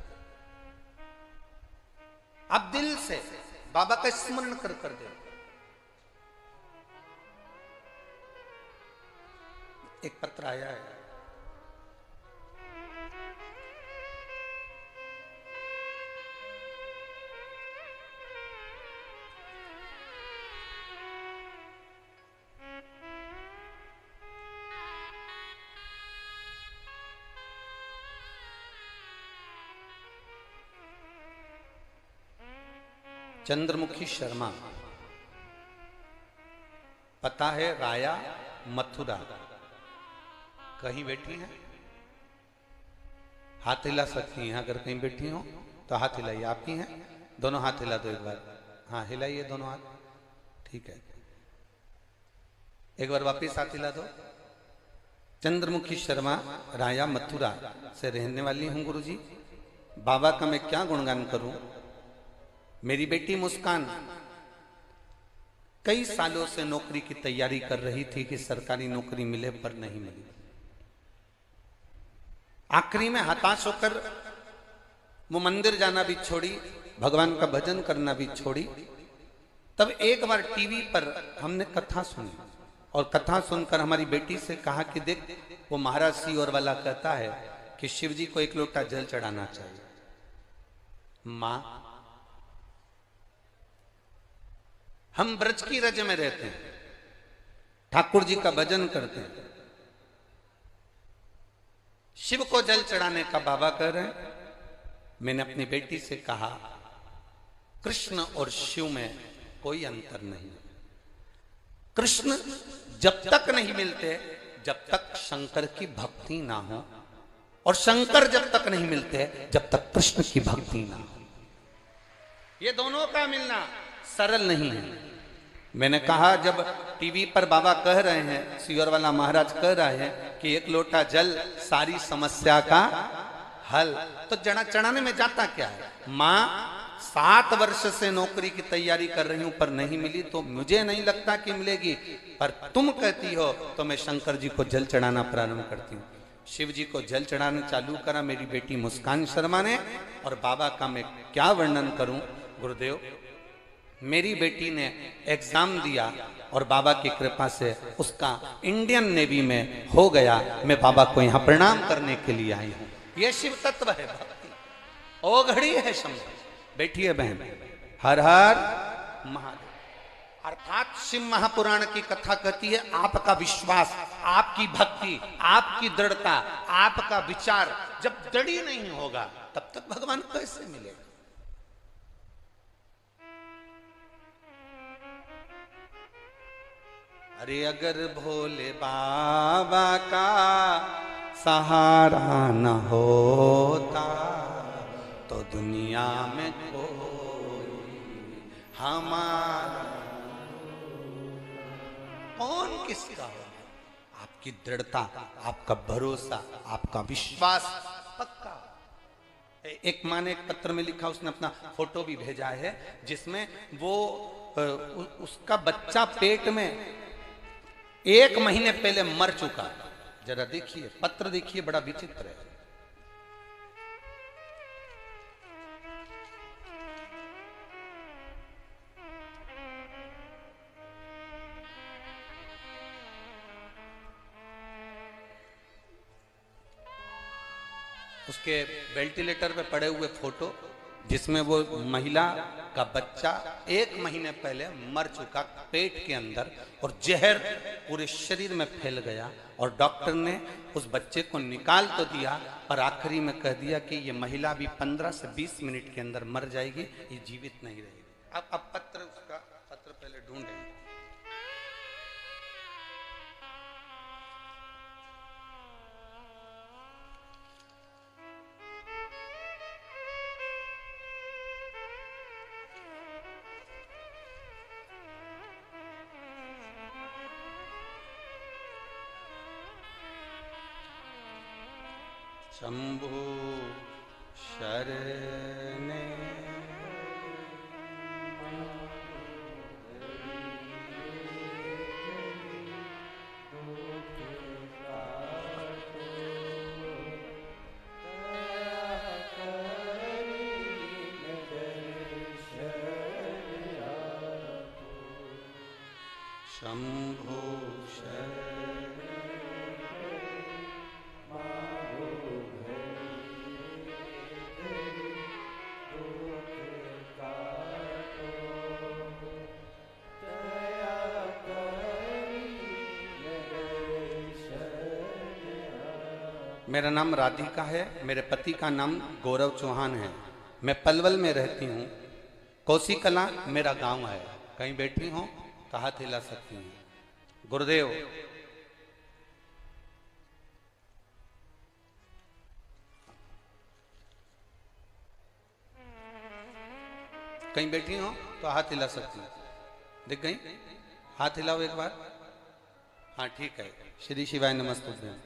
आप दिल से बाबा का स्मरण कर देखो। एक पत्र आया है, चंद्रमुखी शर्मा, पता है राया मथुरा, कहीं बैठी हैं? हाथ हिला सकती हैं अगर कहीं बैठी हो तो हाथ हिलाइए। आप ही हैं? दोनों हाथ हिला दो एक बार। हाँ, हिलाइए दोनों हाथ। ठीक है, एक बार वापिस हाथ हिला दो। चंद्रमुखी शर्मा, राया मथुरा से रहने वाली हूं गुरुजी। बाबा का मैं क्या गुणगान करूं। मेरी बेटी मुस्कान कई सालों से नौकरी की तैयारी कर रही थी कि सरकारी नौकरी मिले, पर नहीं मिली। आखिरी में हताश होकर वो मंदिर जाना भी छोड़ी, भगवान का भजन करना भी छोड़ी। तब एक बार टीवी पर हमने कथा सुनी, और कथा सुनकर हमारी बेटी से कहा कि देख, वो महाराज सियोर वाला कहता है कि शिव जी को 1 लोटा जल चढ़ाना चाहिए। मां, हम ब्रज की रज में रहते हैं, ठाकुर जी का भजन करते हैं, शिव को जल चढ़ाने का बाबा कह रहे हैं। मैंने अपनी बेटी से कहा, कृष्ण और शिव में कोई अंतर नहीं। कृष्ण जब तक नहीं मिलते जब तक शंकर की भक्ति ना हो, और शंकर जब तक नहीं मिलते जब तक कृष्ण की भक्ति ना हो। ये दोनों का मिलना सरल नहीं है। मैंने कहा जब टीवी पर बाबा कह रहे हैं, सीवर वाला महाराज कह रहे हैं कि एक लोटा जल सारी समस्या का हल, तो चढ़ाने में जाता क्या है? माँ 7 वर्ष से नौकरी की तैयारी कर रही हूं पर नहीं मिली, तो मुझे नहीं लगता कि मिलेगी, पर तुम कहती हो तो मैं शंकर जी को जल चढ़ाना प्रारंभ करती हूँ। शिव जी को जल चढ़ाना चालू करा मेरी बेटी मुस्कान शर्मा ने, और बाबा का मैं क्या वर्णन करूं गुरुदेव। मेरी बेटी ने एग्जाम दिया और बाबा की कृपा से उसका इंडियन नेवी में हो गया। मैं बाबा को यहाँ प्रणाम करने के लिए आई हूँ। ये शिव तत्व है भक्ति, ओ घड़ी है शंकर। बैठिए बहन, हर हर महादेव। अर्थात शिव महापुराण की कथा कहती है आपका विश्वास, आपकी भक्ति, आपकी दृढ़ता, आपका विचार जब दृढ़ नहीं होगा तब तक भगवान कैसे मिलेगा? अरे अगर भोले बाबा का सहारा न होता तो दुनिया में कोई हमारा कौन किसका होगा? आपकी दृढ़ता, आपका भरोसा, आपका विश्वास पक्का। एक माँ ने एक पत्र में लिखा, उसने अपना फोटो भी भेजा है जिसमें वो उसका बच्चा पेट में 1 महीने पहले मर चुका। जरा देखिए पत्र, देखिए बड़ा विचित्र है। उसके वेंटिलेटर पे पड़े हुए फोटो जिसमें वो महिला का बच्चा 1 महीने पहले मर चुका पेट के अंदर, और जहर पूरे शरीर में फैल गया, और डॉक्टर ने उस बच्चे को निकाल तो दिया पर आखिरी में कह दिया कि ये महिला भी 15 से 20 मिनट के अंदर मर जाएगी, ये जीवित नहीं रहेगी। अब पत्र, उसका पत्र पहले ढूंढेंगे। शंभु शरणे शंभु मेरा नाम राधिका है, मेरे पति का नाम गौरव चौहान है। मैं पलवल में रहती हूँ। कोसी कला मेरा गांव है। कहीं बैठी हो तो हाथ हिला सकती हूँ। गुरुदेव, कहीं बैठी हो तो हाथ हिला सकती हूँ। दिख गई? हाथ हिलाओ एक बार। हाँ ठीक है। श्री शिवाय नमस्तुभ्यं।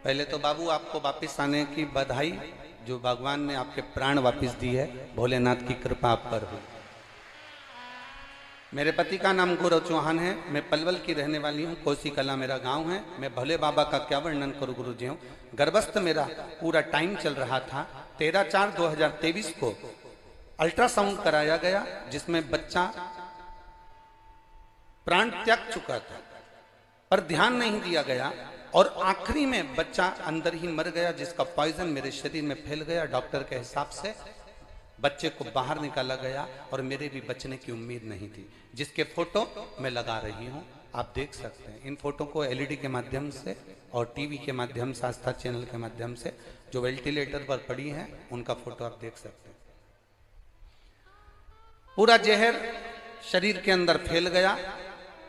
पहले तो बाबू आपको वापस आने की बधाई, जो भगवान ने आपके प्राण वापस दी है, भोलेनाथ की कृपा आप पर हुई। मेरे पति का नाम गौरव चौहान है। मैं पलवल की रहने वाली हूँ। कोसी कला मेरा गांव है। मैं भोले बाबा का क्या वर्णन करूँ गुरु जी। गर्भस्थ मेरा पूरा टाइम चल रहा था। 13/4/2023 को अल्ट्रासाउंड कराया गया जिसमें बच्चा प्राण त्याग चुका था, पर ध्यान नहीं दिया गया और आखिरी में बच्चा अंदर ही मर गया, जिसका पॉइजन मेरे शरीर में फैल गया। डॉक्टर के हिसाब से बच्चे को बाहर निकाला गया और मेरे भी बचने की उम्मीद नहीं थी, जिसके फोटो मैं लगा रही हूँ। आप देख सकते हैं इन फोटो को एलईडी के माध्यम से और टीवी के माध्यम से, आस्था चैनल के माध्यम से जो वेंटिलेटर पर पड़ी हैं उनका फोटो आप देख सकते हैं। पूरा जहर शरीर के अंदर फैल गया।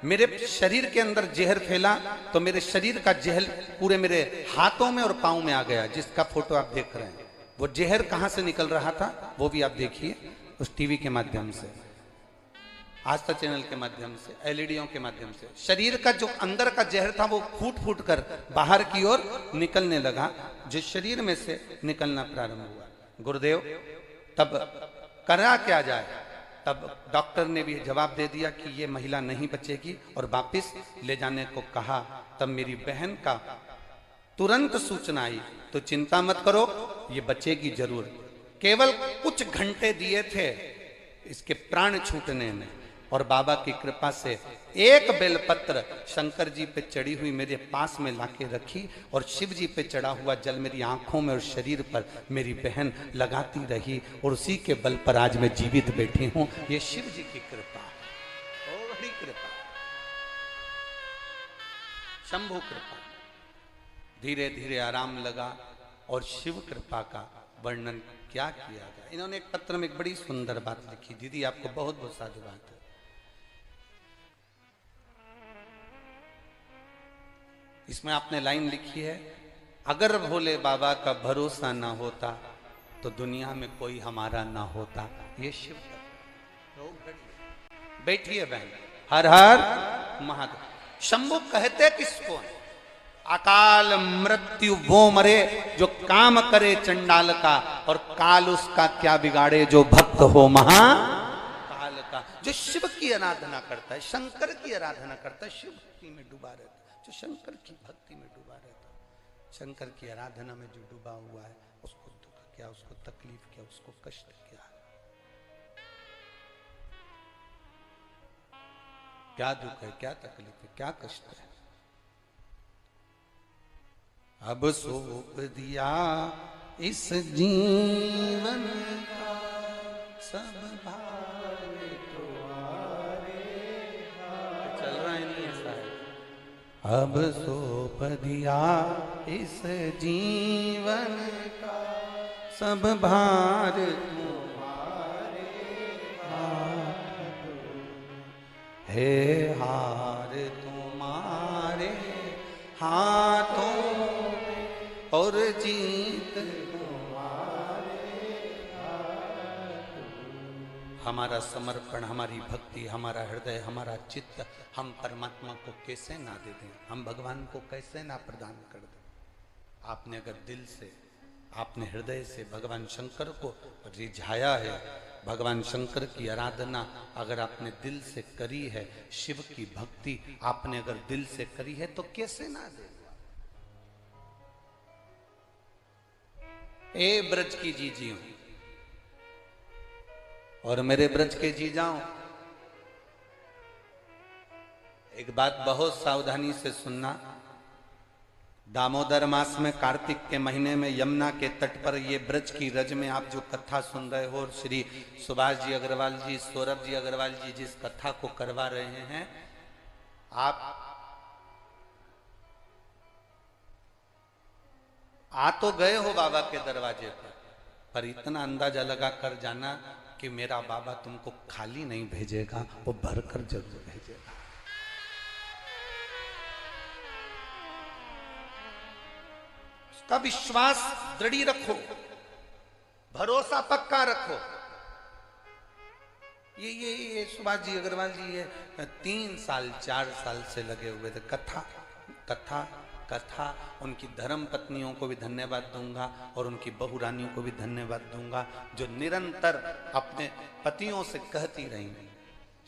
मेरे शरीर के अंदर जहर फैला तो मेरे शरीर का जहर पूरे मेरे हाथों में और पांव में आ गया, जिसका फोटो आप देख रहे हैं। वो जहर कहां से निकल रहा था वो भी आप देखिए। उस टीवी के माध्यम से, आस्था चैनल के माध्यम से, एलईडीओं के माध्यम से शरीर का जो अंदर का जहर था वो फूट फूट कर बाहर की ओर निकलने लगा, जो शरीर में से निकलना प्रारंभ हुआ। गुरुदेव तब करा क्या जाए? तब डॉक्टर ने भी जवाब दे दिया कि ये महिला नहीं बचेगी और वापस ले जाने को कहा। तब मेरी बहन का तुरंत सूचना आई, तो चिंता मत करो, ये बचेगी जरूर। केवल कुछ घंटे दिए थे इसके प्राण छूटने में, और बाबा की कृपा से एक बेलपत्र शंकर जी पे चढ़ी हुई मेरे पास में लाके रखी, और शिव जी पे चढ़ा हुआ जल मेरी आंखों में और शरीर पर मेरी बहन लगाती रही, और उसी के बल पर आज मैं जीवित बैठी हूं। ये शिव जी की कृपा है, बहुत बड़ी कृपा, शंभु कृपा। धीरे धीरे आराम लगा, और शिव कृपा का वर्णन क्या किया गया। इन्होंने एक पत्र में एक बड़ी सुंदर बात लिखी। दीदी आपको बहुत बहुत साधुवाद है। इसमें आपने लाइन लिखी है, अगर भोले बाबा का भरोसा ना होता तो दुनिया में कोई हमारा ना होता। ये शिव बैठिए बहन, हर हर महादेव। शंभु कहते किसको है? अकाल मृत्यु वो मरे जो काम करे चंडाल का, और काल उसका क्या बिगाड़े जो भक्त हो महाकाल का। जो शिव की आराधना करता है, शंकर की आराधना करता है, शिव भक्ति में डूबा रहता है। जो शंकर की भक्ति में डूबा रहता है, शंकर की आराधना में जो डूबा हुआ है, उसको दुख क्या, उसको तकलीफ क्या, उसको कष्ट क्या है, क्या दुख है, क्या तकलीफ है, क्या कष्ट है। अब सौंप दिया इस जीवन का सब भार तुम्हारे हाथ। चल रहा है नहीं ऐसा है। अब सौंप दिया इस जीवन का सब भार तुम्हारे हाथ, हे हार तुम्हारे हाथों और जीत तुम्हारे हाथ। हमारा समर्पण, हमारी भक्ति, हमारा हृदय, हमारा चित्त हम परमात्मा को कैसे ना दे दें, हम भगवान को कैसे ना प्रदान कर दें। आपने अगर दिल से, आपने हृदय से भगवान शंकर को रिझाया है, भगवान शंकर की आराधना अगर आपने दिल से करी है, शिव की भक्ति आपने अगर दिल से करी है, तो कैसे ना दे। ए ब्रज की जीजियों और मेरे ब्रज के जीजाओं, एक बात बहुत सावधानी से सुनना। दामोदर मास में, कार्तिक के महीने में, यमुना के तट पर ये ब्रज की रज में आप जो कथा सुन रहे हो, और श्री सुभाष जी अग्रवाल जी, सौरभ जी अग्रवाल जी जिस कथा को करवा रहे हैं, आप आ तो गए हो बाबा के दरवाजे पर इतना अंदाजा लगा कर जाना कि मेरा बाबा तुमको खाली नहीं भेजेगा, वो भरकर जरूर भेजेगा। उसका विश्वास दृढ़ रखो, भरोसा पक्का रखो। ये सुभाष जी अग्रवाल जी ये 3 साल 4 साल से लगे हुए थे। कथा कथा कथा। उनकी धर्म पत्नियों को भी धन्यवाद दूंगा और उनकी बहू रानियों को भी धन्यवाद दूंगा, जो निरंतर अपने पतियों से कहती रही,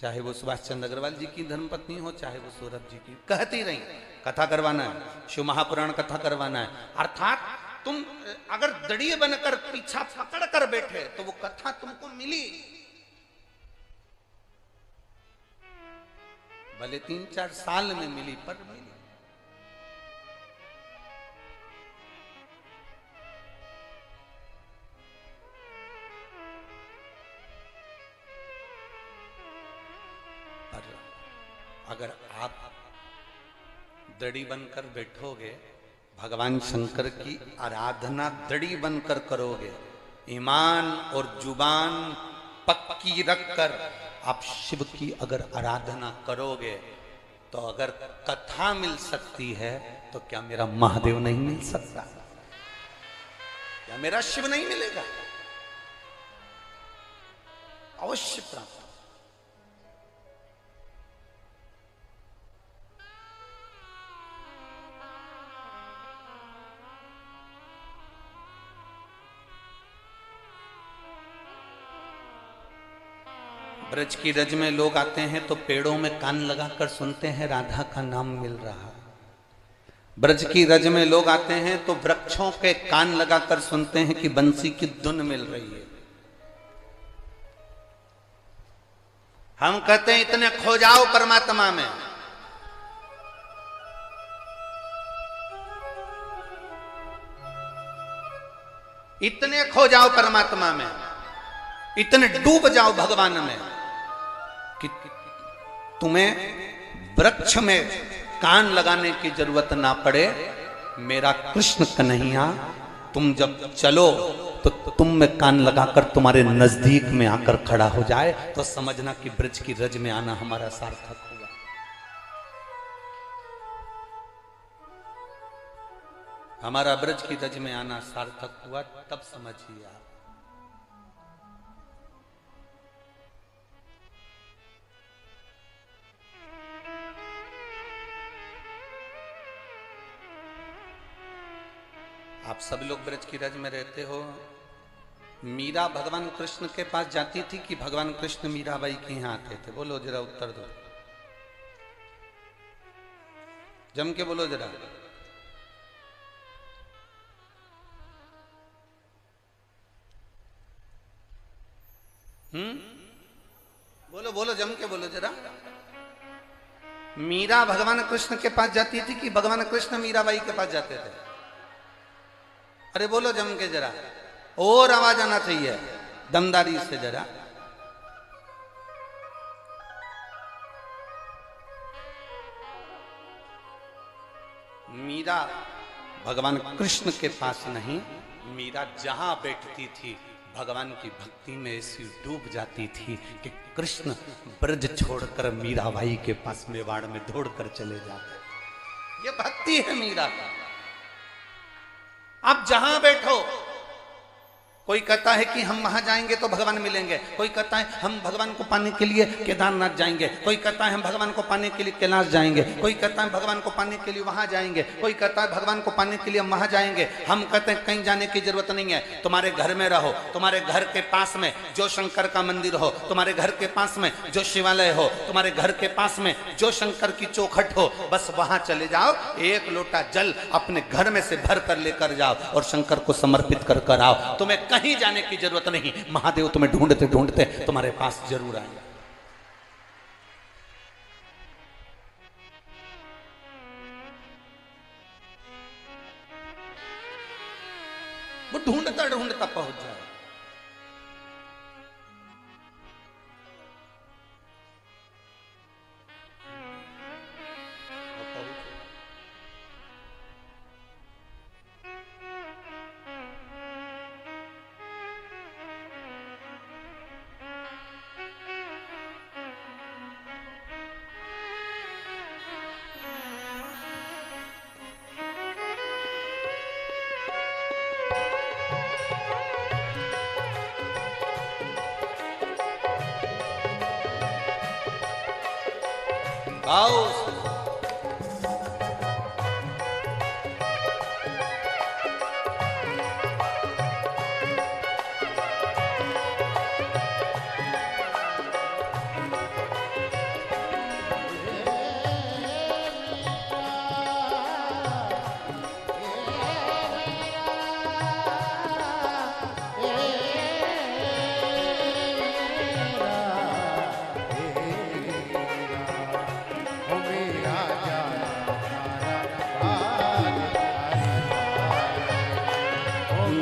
चाहे वो सुभाष चंद्र अग्रवाल जी की धर्मपत्नी हो, चाहे वो सौरभ जी की, कहती रही कथा करवाना है, शिव महापुराण कथा करवाना है। अर्थात तुम अगर दड़िए बनकर पीछा पकड़ कर बैठे तो वो कथा तुमको मिली, भले 3-4 साल में मिली, पर मिली। अगर आप दड़ी बनकर बैठोगे, भगवान शंकर की आराधना दड़ी बनकर करोगे, ईमान और जुबान पक्की रखकर आप शिव की अगर आराधना करोगे, तो अगर कथा मिल सकती है तो क्या मेरा महादेव नहीं मिल सकता? क्या मेरा शिव नहीं मिलेगा? अवश्य प्राप्त। ब्रज की रज में लोग आते हैं तो पेड़ों में कान लगाकर सुनते हैं राधा का नाम मिल रहा। ब्रज की रज में लोग आते हैं तो वृक्षों के कान लगाकर सुनते हैं कि बंसी की धुन मिल रही है। हम कहते हैं इतने खो जाओ परमात्मा में, इतने खो जाओ परमात्मा में, इतने डूब जाओ भगवान में कि तुम्हें वृक्ष में कान लगाने की जरूरत ना पड़े। मेरा कृष्ण कन्हैया तुम जब चलो तो तुम में कान लगाकर तुम्हारे नजदीक में आकर खड़ा हो जाए तो समझना कि ब्रज की रज में आना हमारा सार्थक हुआ। हमारा ब्रज की रज में आना सार्थक हुआ, तब समझिए आप। आप सब लोग ब्रज की रज में रहते हो। मीरा भगवान कृष्ण के पास जाती थी कि भगवान कृष्ण मीराबाई के यहां आते थे? बोलो जरा, उत्तर दो, जम के बोलो जरा। बोलो बोलो, जम के बोलो जरा। मीरा भगवान कृष्ण के पास जाती थी कि भगवान कृष्ण मीराबाई के पास जाते थे? अरे बोलो जम के जरा, और आवाज आना चाहिए दमदारी से जरा। मीरा भगवान कृष्ण के पास नहीं, मीरा जहां बैठती थी भगवान की भक्ति में ऐसी डूब जाती थी कि कृष्ण ब्रज छोड़कर मीराबाई के पास मेवाड़ में दौड़कर चले जाते। ये भक्ति है मीरा का। आप जहां बैठो, कोई कहता है कि हम वहां जाएंगे तो भगवान मिलेंगे, कोई कहता है हम भगवान को पाने के लिए केदारनाथ जाएंगे, कोई कहता है हम भगवान को पाने के लिए कैलाश जाएंगे, कोई कहता है भगवान को पाने के लिए वहां जाएंगे, कोई कहता है भगवान को पाने के लिए हम वहां जाएंगे। हम कहते हैं कहीं जाने की जरूरत नहीं है, तुम्हारे घर में रहो, तुम्हारे घर के पास में जो शंकर का मंदिर हो, तुम्हारे घर के पास में जो शिवालय हो, तुम्हारे घर के पास में जो शंकर की चौखट हो, बस वहां चले जाओ, एक लोटा जल अपने घर में से भर कर लेकर जाओ और शंकर को समर्पित कर कर आओ। तुम्हें कहीं जाने की जरूरत नहीं, महादेव तुम्हें ढूंढते ढूंढते तुम्हारे पास जरूर आएंगे। वो ढूंढता ढूंढता पहुंच जाए। आओ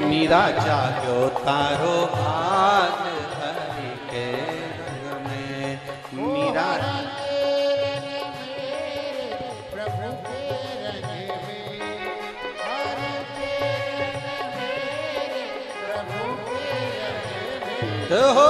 मीरा जागो तारो भाग हरि के रंग में। मीरा प्रभु के रंग में, प्रभु के रंग में हो।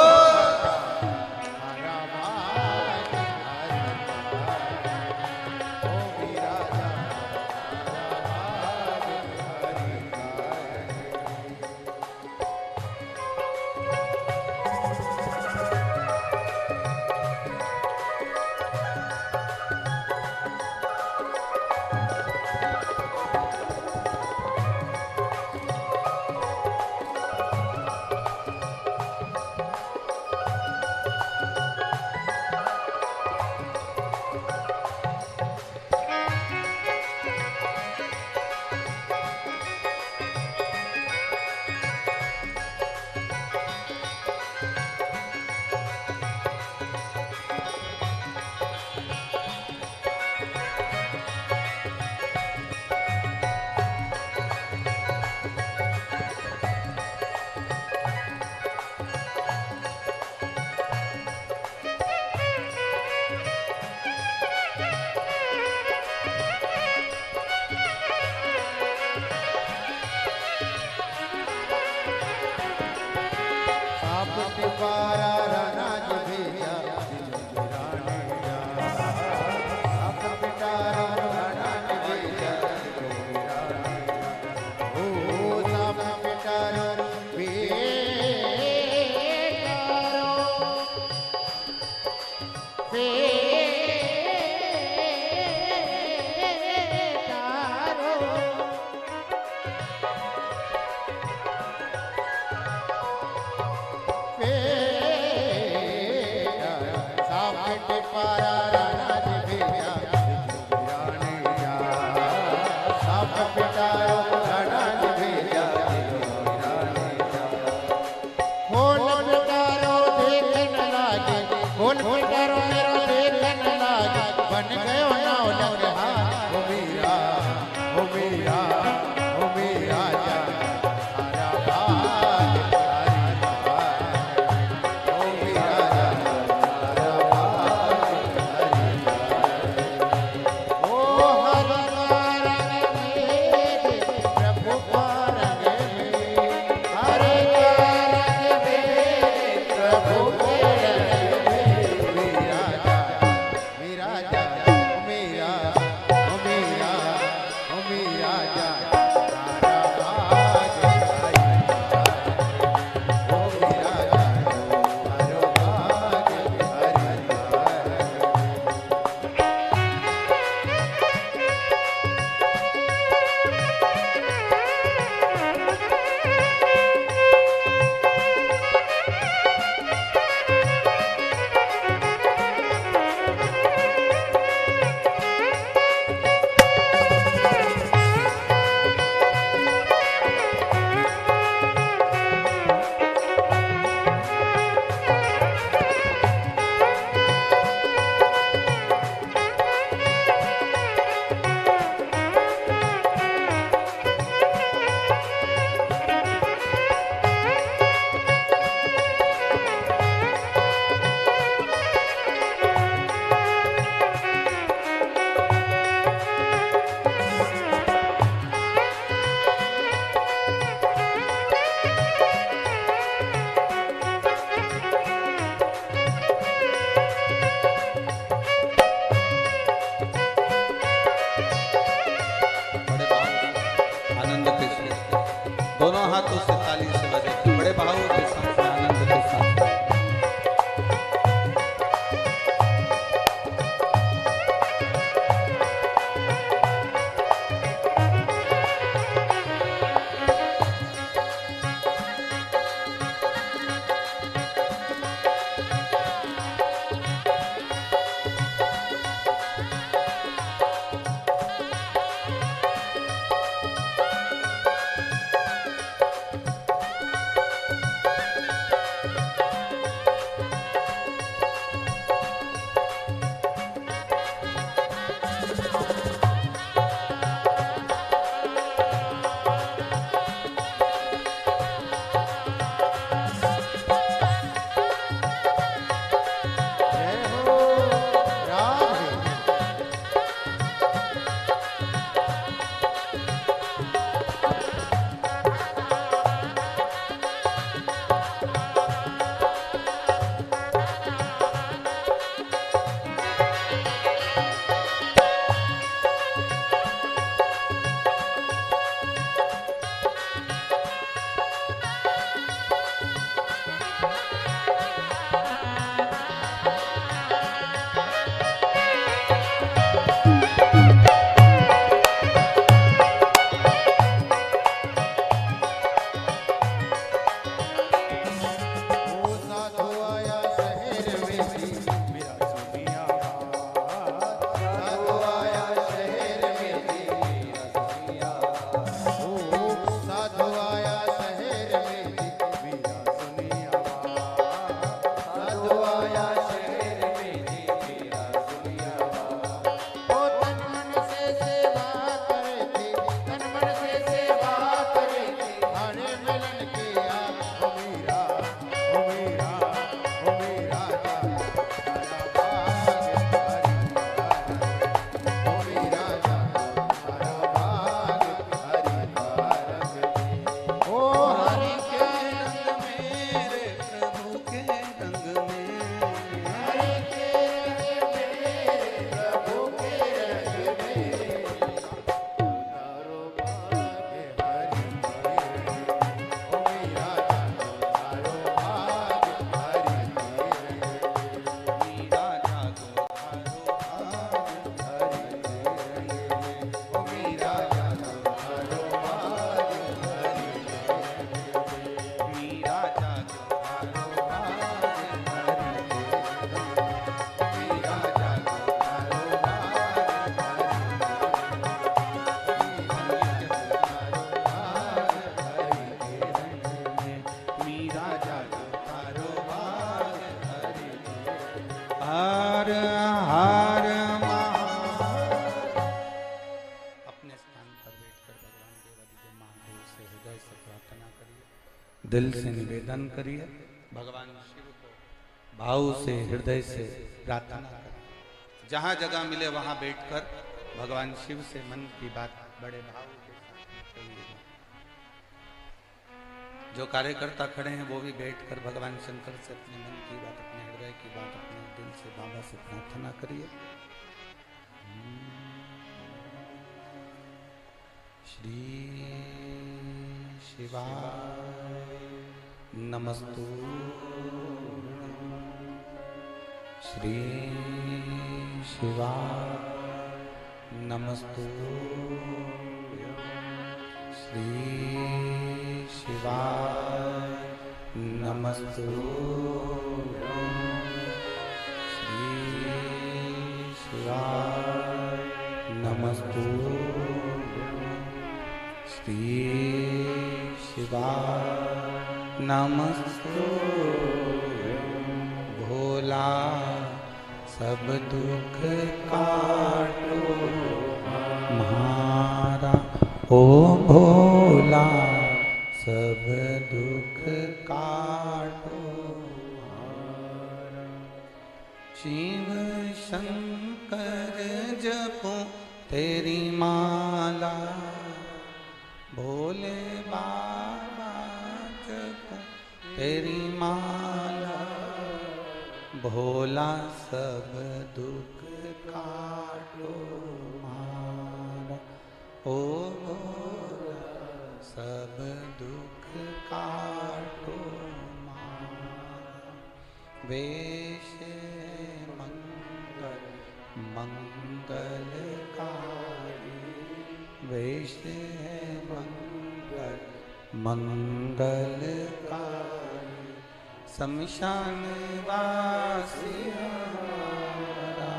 पिपारा रानाज भेजा आप पिटारा रानाज भेजा ओ साप पिटारा पे दिल से निवेदन करिए, भगवान शिव को भाव से हृदय से प्रार्थना करें। जहां जगह मिले वहां बैठकर भगवान शिव से मन की बात बड़े भाव के साथ कहिए। जो कार्यकर्ता खड़े हैं वो भी बैठकर भगवान शंकर से अपने मन की बात, अपने हृदय की बात, अपने दिल से बाबा से प्रार्थना करिए। श्री शिवाय नमस्तु, श्री शिवाय नमस्तु, श्री शिवाय नमस्तु, श्री शिवाय नमस्तु, श्री शिवाय नमस्तु। भोला सब दुख काटो म्हारा, ओ भोला सब दुख काटो म्हारा। शिव शंकर जपो तेरी माला, भोले बाबा जपो तेरी माला, भोला सब दुख काटो म्हारा, ओ भोला सब दुख काटो म्हारा। वेश मंगल मंगलकारी, वेश मंगल मंगलकारी, शमशान वासी हमारा,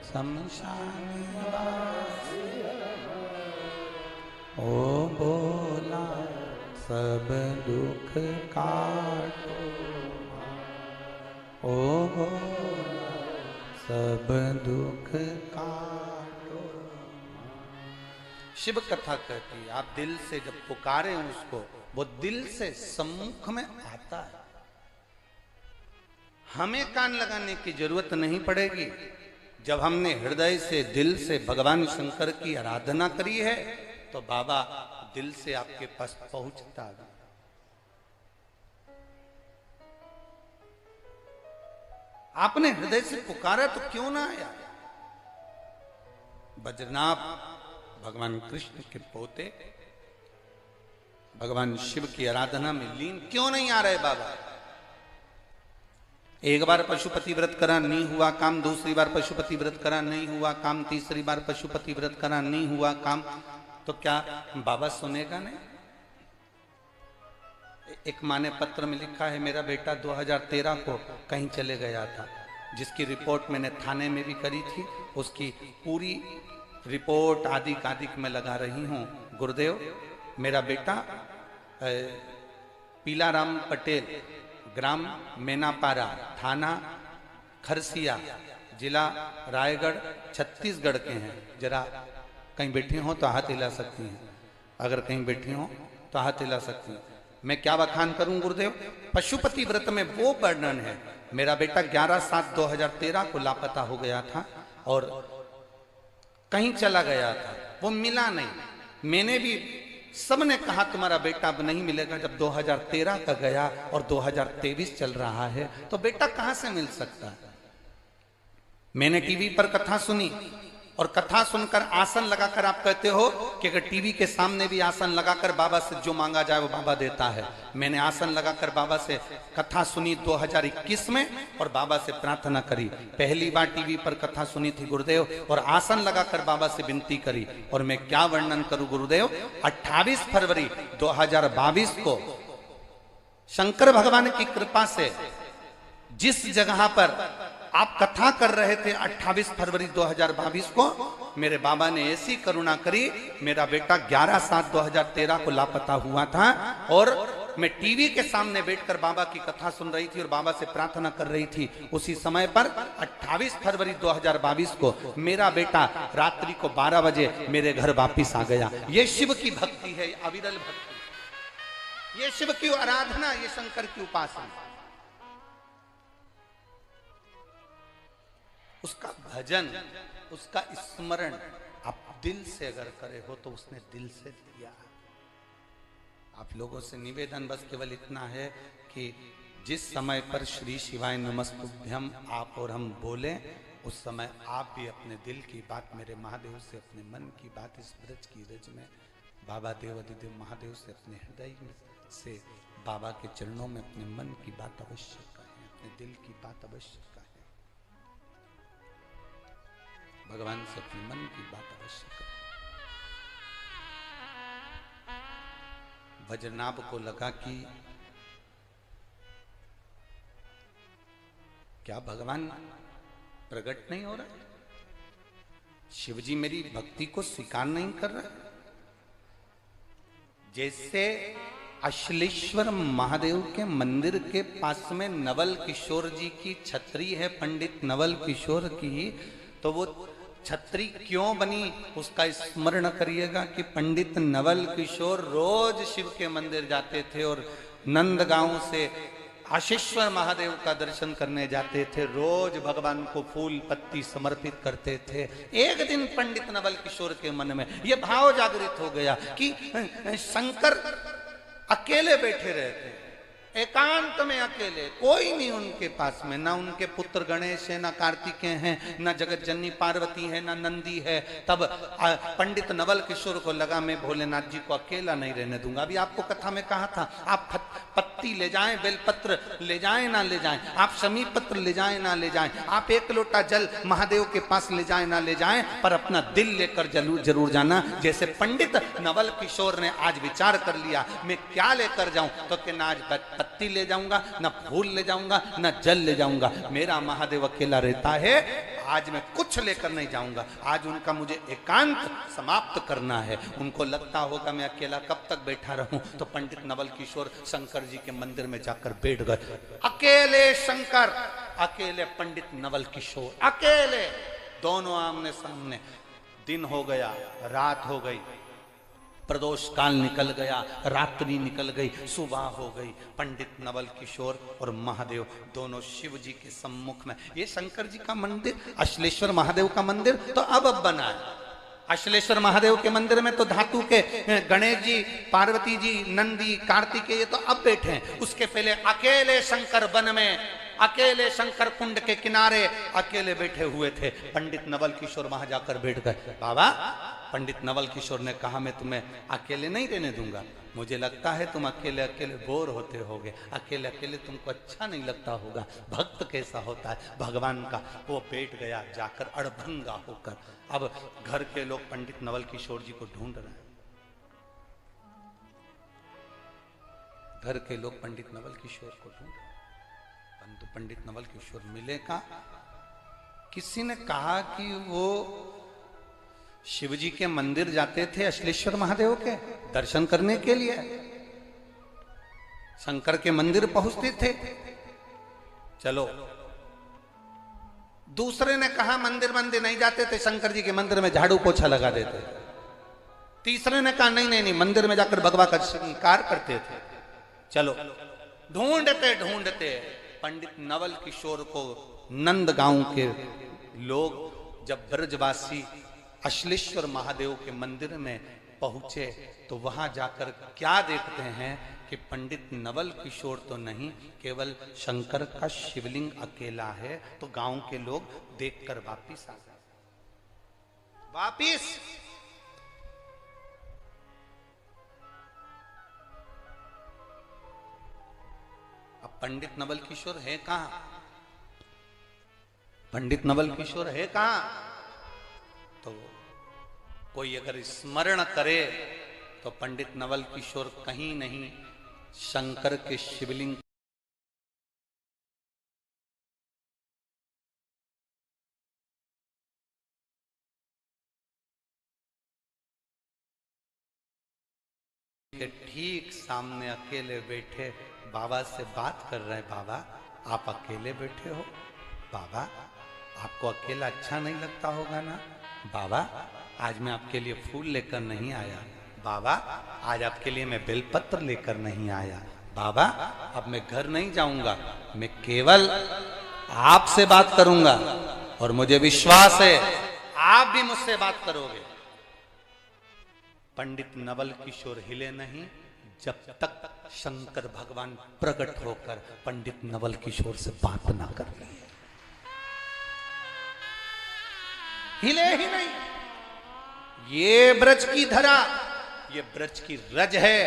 शमशान वासी ओ भोला सब दुख काटो, ओ भोला सब दुख काटो। शिव कथा कहती है, आप दिल से जब पुकारे उसको, वो दिल से सम्मुख में आता है। हमें कान लगाने की जरूरत नहीं पड़ेगी। जब हमने हृदय से दिल से भगवान शंकर की आराधना करी है तो बाबा दिल से आपके पास पहुंचता है। आपने हृदय से पुकारा तो क्यों ना आया। बद्रीनाथ भगवान कृष्ण के पोते भगवान शिव की आराधना में लीन क्यों नहीं आ रहे बाबा। एक बार पशुपति व्रत करा नहीं हुआ काम, दूसरी बार पशुपति व्रत करा नहीं हुआ काम, तीसरी बार पशुपति व्रत करा नहीं हुआ काम, तो क्या बाबा सुनेगा नहीं। एक माँ ने पत्र में लिखा है, मेरा बेटा 2013 को कहीं चले गया था, जिसकी रिपोर्ट मैंने थाने में भी करी थी, उसकी पूरी रिपोर्ट आदि कादिक में लगा रही हूँ। गुरुदेव मेरा बेटा पीलाराम पटेल, ग्राम मेनापारा, थाना खरसिया, जिला रायगढ़, छत्तीसगढ़ के हैं। जरा कहीं बैठी हो तो हाथ हिला सकती हैं, अगर कहीं बैठी हो तो हाथ हिला सकती हैं। मैं क्या बखान करूं गुरुदेव। पशुपति व्रत में वो वर्णन है, मेरा बेटा 11/7/2013 को लापता हो गया था और कहीं चला गया था, वो मिला नहीं। मैंने भी सबने कहा तुम्हारा बेटा अब नहीं मिलेगा। जब 2013 का गया और 2023 चल रहा है तो बेटा कहां से मिल सकता है। मैंने टीवी पर कथा सुनी और कथा सुनकर आसन लगाकर आप कहते हो कि अगर टीवी के सामने भी आसन लगाकर बाबा से जो मांगा जाए वो बाबा देता है। मैंने आसन लगाकर बाबा से कथा सुनी 2021 में और बाबा से प्रार्थना करी। पहली बार टीवी पर कथा सुनी थी गुरुदेव और आसन लगाकर बाबा से विनती करी। और मैं क्या वर्णन करूं गुरुदेव, 28 फरवरी 2022 को शंकर भगवान की कृपा से जिस जगह पर आप कथा कर रहे थे 28 फरवरी 2022 को, मेरे बाबा ने ऐसी करुणा करी, मेरा बेटा 11/7/2013 को लापता हुआ था और मैं टीवी के सामने बैठकर बाबा की कथा सुन रही थी और बाबा से प्रार्थना कर रही थी। उसी समय पर 28 फरवरी 2022 को मेरा बेटा रात्रि को 12 बजे मेरे घर वापिस आ गया। ये शिव की भक्ति है, अविरल भक्ति। ये शिव की आराधना, ये शंकर की उपासना, उसका भजन, उसका स्मरण आप दिल से अगर करे हो तो उसने दिल से दिया। आप लोगों से निवेदन बस केवल इतना है कि जिस समय पर श्री शिवाय नमस्तुभ्यम आप और हम बोले, उस समय आप भी अपने दिल की बात मेरे महादेव से, अपने मन की बात इस ब्रज की रज में बाबा देवाधिदेव महादेव से, अपने हृदय से बाबा के चरणों में अपने मन की बात अवश्य कहें, अपने दिल की बात अवश्य कहें, भगवान से अपने मन की बात अवश्य कहें। वज्रनाभ को लगा कि क्या भगवान प्रकट नहीं हो रहा, शिवजी मेरी भक्ति को स्वीकार नहीं कर रहा। जैसे अश्लेश्वर महादेव के मंदिर के पास में नवल किशोर जी की छतरी है, पंडित नवल किशोर की, तो वो छतरी क्यों बनी उसका स्मरण करिएगा कि पंडित नवल किशोर रोज शिव के मंदिर जाते थे और नंदगांव से आशीश्वर महादेव का दर्शन करने जाते थे, रोज भगवान को फूल पत्ती समर्पित करते थे। एक दिन पंडित नवल किशोर के मन में यह भाव जागृत हो गया कि शंकर अकेले बैठे रहते, एकांत में अकेले, कोई नहीं उनके पास में, ना उनके पुत्र गणेश है, ना कार्तिकेय हैं, ना जगत जननी पार्वती है, ना नंदी है। तब पंडित नवल किशोर को लगा मैं भोलेनाथ जी को अकेला नहीं रहने दूंगा। अभी आपको कथा में कहा था, आप पत्ती ले जाएं, बेलपत्र ले जाएं ना ले जाएं, आप शमी पत्र ले जाएं ना ले जाएं, आप एक लोटा जल महादेव के पास ले जाएं ना ले जाएं, पर अपना दिल लेकर जरूर जाना। जैसे पंडित नवल किशोर ने आज विचार कर लिया मैं क्या लेकर जाऊं, तो कि ना आज पत्ती ले जाऊंगा, ना फूल ले जाऊंगा, ना जल ले जाऊंगा, मेरा महादेव अकेला रहता है, आज मैं कुछ लेकर नहीं जाऊंगा। आज उनका मुझे एकांत समाप्त करना है। उनको लगता होगा मैं अकेला कब तक बैठा रहूं, तो पंडित नवल किशोर शंकर जी के मंदिर में जाकर बैठ गए। अकेले शंकर, अकेले पंडित नवल किशोर, अकेले, दोनों आमने सामने। दिन हो गया, रात हो गई, प्रदोष काल निकल गया, रात्रि निकल गई, सुबह हो गई। पंडित नवल किशोर और महादेव दोनों शिव जी के सम्मुख में। ये शंकर जी का मंदिर, अश्लेश्वर महादेव का मंदिर तो अब बना है। अश्लेश्वर महादेव के मंदिर में तो धातु के गणेश जी, पार्वती जी, नंदी, कार्तिकेय तो अब बैठे हैं। उसके पहले अकेले शंकर वन में, अकेले शंकर कुंड के किनारे अकेले बैठे हुए थे। पंडित नवल किशोर वहां जाकर बैठ गए। बाबा, पंडित नवल किशोर ने कहा मैं तुम्हें अकेले नहीं रहने दूंगा, मुझे लगता है तुम अकेले अकेले बोर होते होगे, अकेले अकेले तुमको अच्छा नहीं लगता होगा। भक्त कैसा होता है भगवान का। वो बैठ गया जाकर अड़भंगा होकर। अब घर के लोग पंडित नवल किशोर जी को ढूंढ रहे हैं, घर के लोग पंडित नवल किशोर को ढूंढ रहे हैं, परंतु पंडित नवल किशोर मिले का। किसी ने कहा कि वो शिवजी के मंदिर जाते थे अश्लेश्वर महादेव के दर्शन करने के लिए, शंकर के मंदिर पहुंचते थे। चलो, दूसरे ने कहा मंदिर नहीं जाते थे, शंकर जी के मंदिर में झाड़ू पोछा लगा देते। तीसरे ने कहा नहीं नहीं नहीं, मंदिर में जाकर भगवा का श्रृंगार करते थे। चलो, ढूंढते ढूंढते पंडित नवल किशोर को नंदगांव के लोग जब ब्रजवासी अश्लेश्वर महादेव के मंदिर में पहुंचे तो वहां जाकर क्या देखते हैं कि पंडित नवल किशोर तो नहीं, केवल शंकर का शिवलिंग अकेला है। तो गांव के लोग देखकर वापिस आ गए। वापिस अब पंडित नवल किशोर है कहां? पंडित नवल किशोर है कहां? तो कोई अगर स्मरण करे तो पंडित नवल किशोर कहीं नहीं, शंकर के शिवलिंग के ठीक सामने अकेले बैठे बाबा से बात कर रहे हैं। बाबा, आप अकेले बैठे हो? बाबा, आपको अकेला अच्छा नहीं लगता होगा ना? बाबा, आज मैं आपके लिए फूल लेकर नहीं आया। बाबा आज आपके लिए मैं बेलपत्र लेकर नहीं आया, बाबा अब मैं घर नहीं जाऊंगा, मैं केवल आपसे बात करूंगा और मुझे विश्वास है आप भी मुझसे बात करोगे। पंडित नवल किशोर हिले नहीं जब तक शंकर भगवान प्रकट होकर पंडित नवल किशोर से बात ना कर ले, हिले ही नहीं। ये ब्रज की धरा, ये ब्रज की रज है,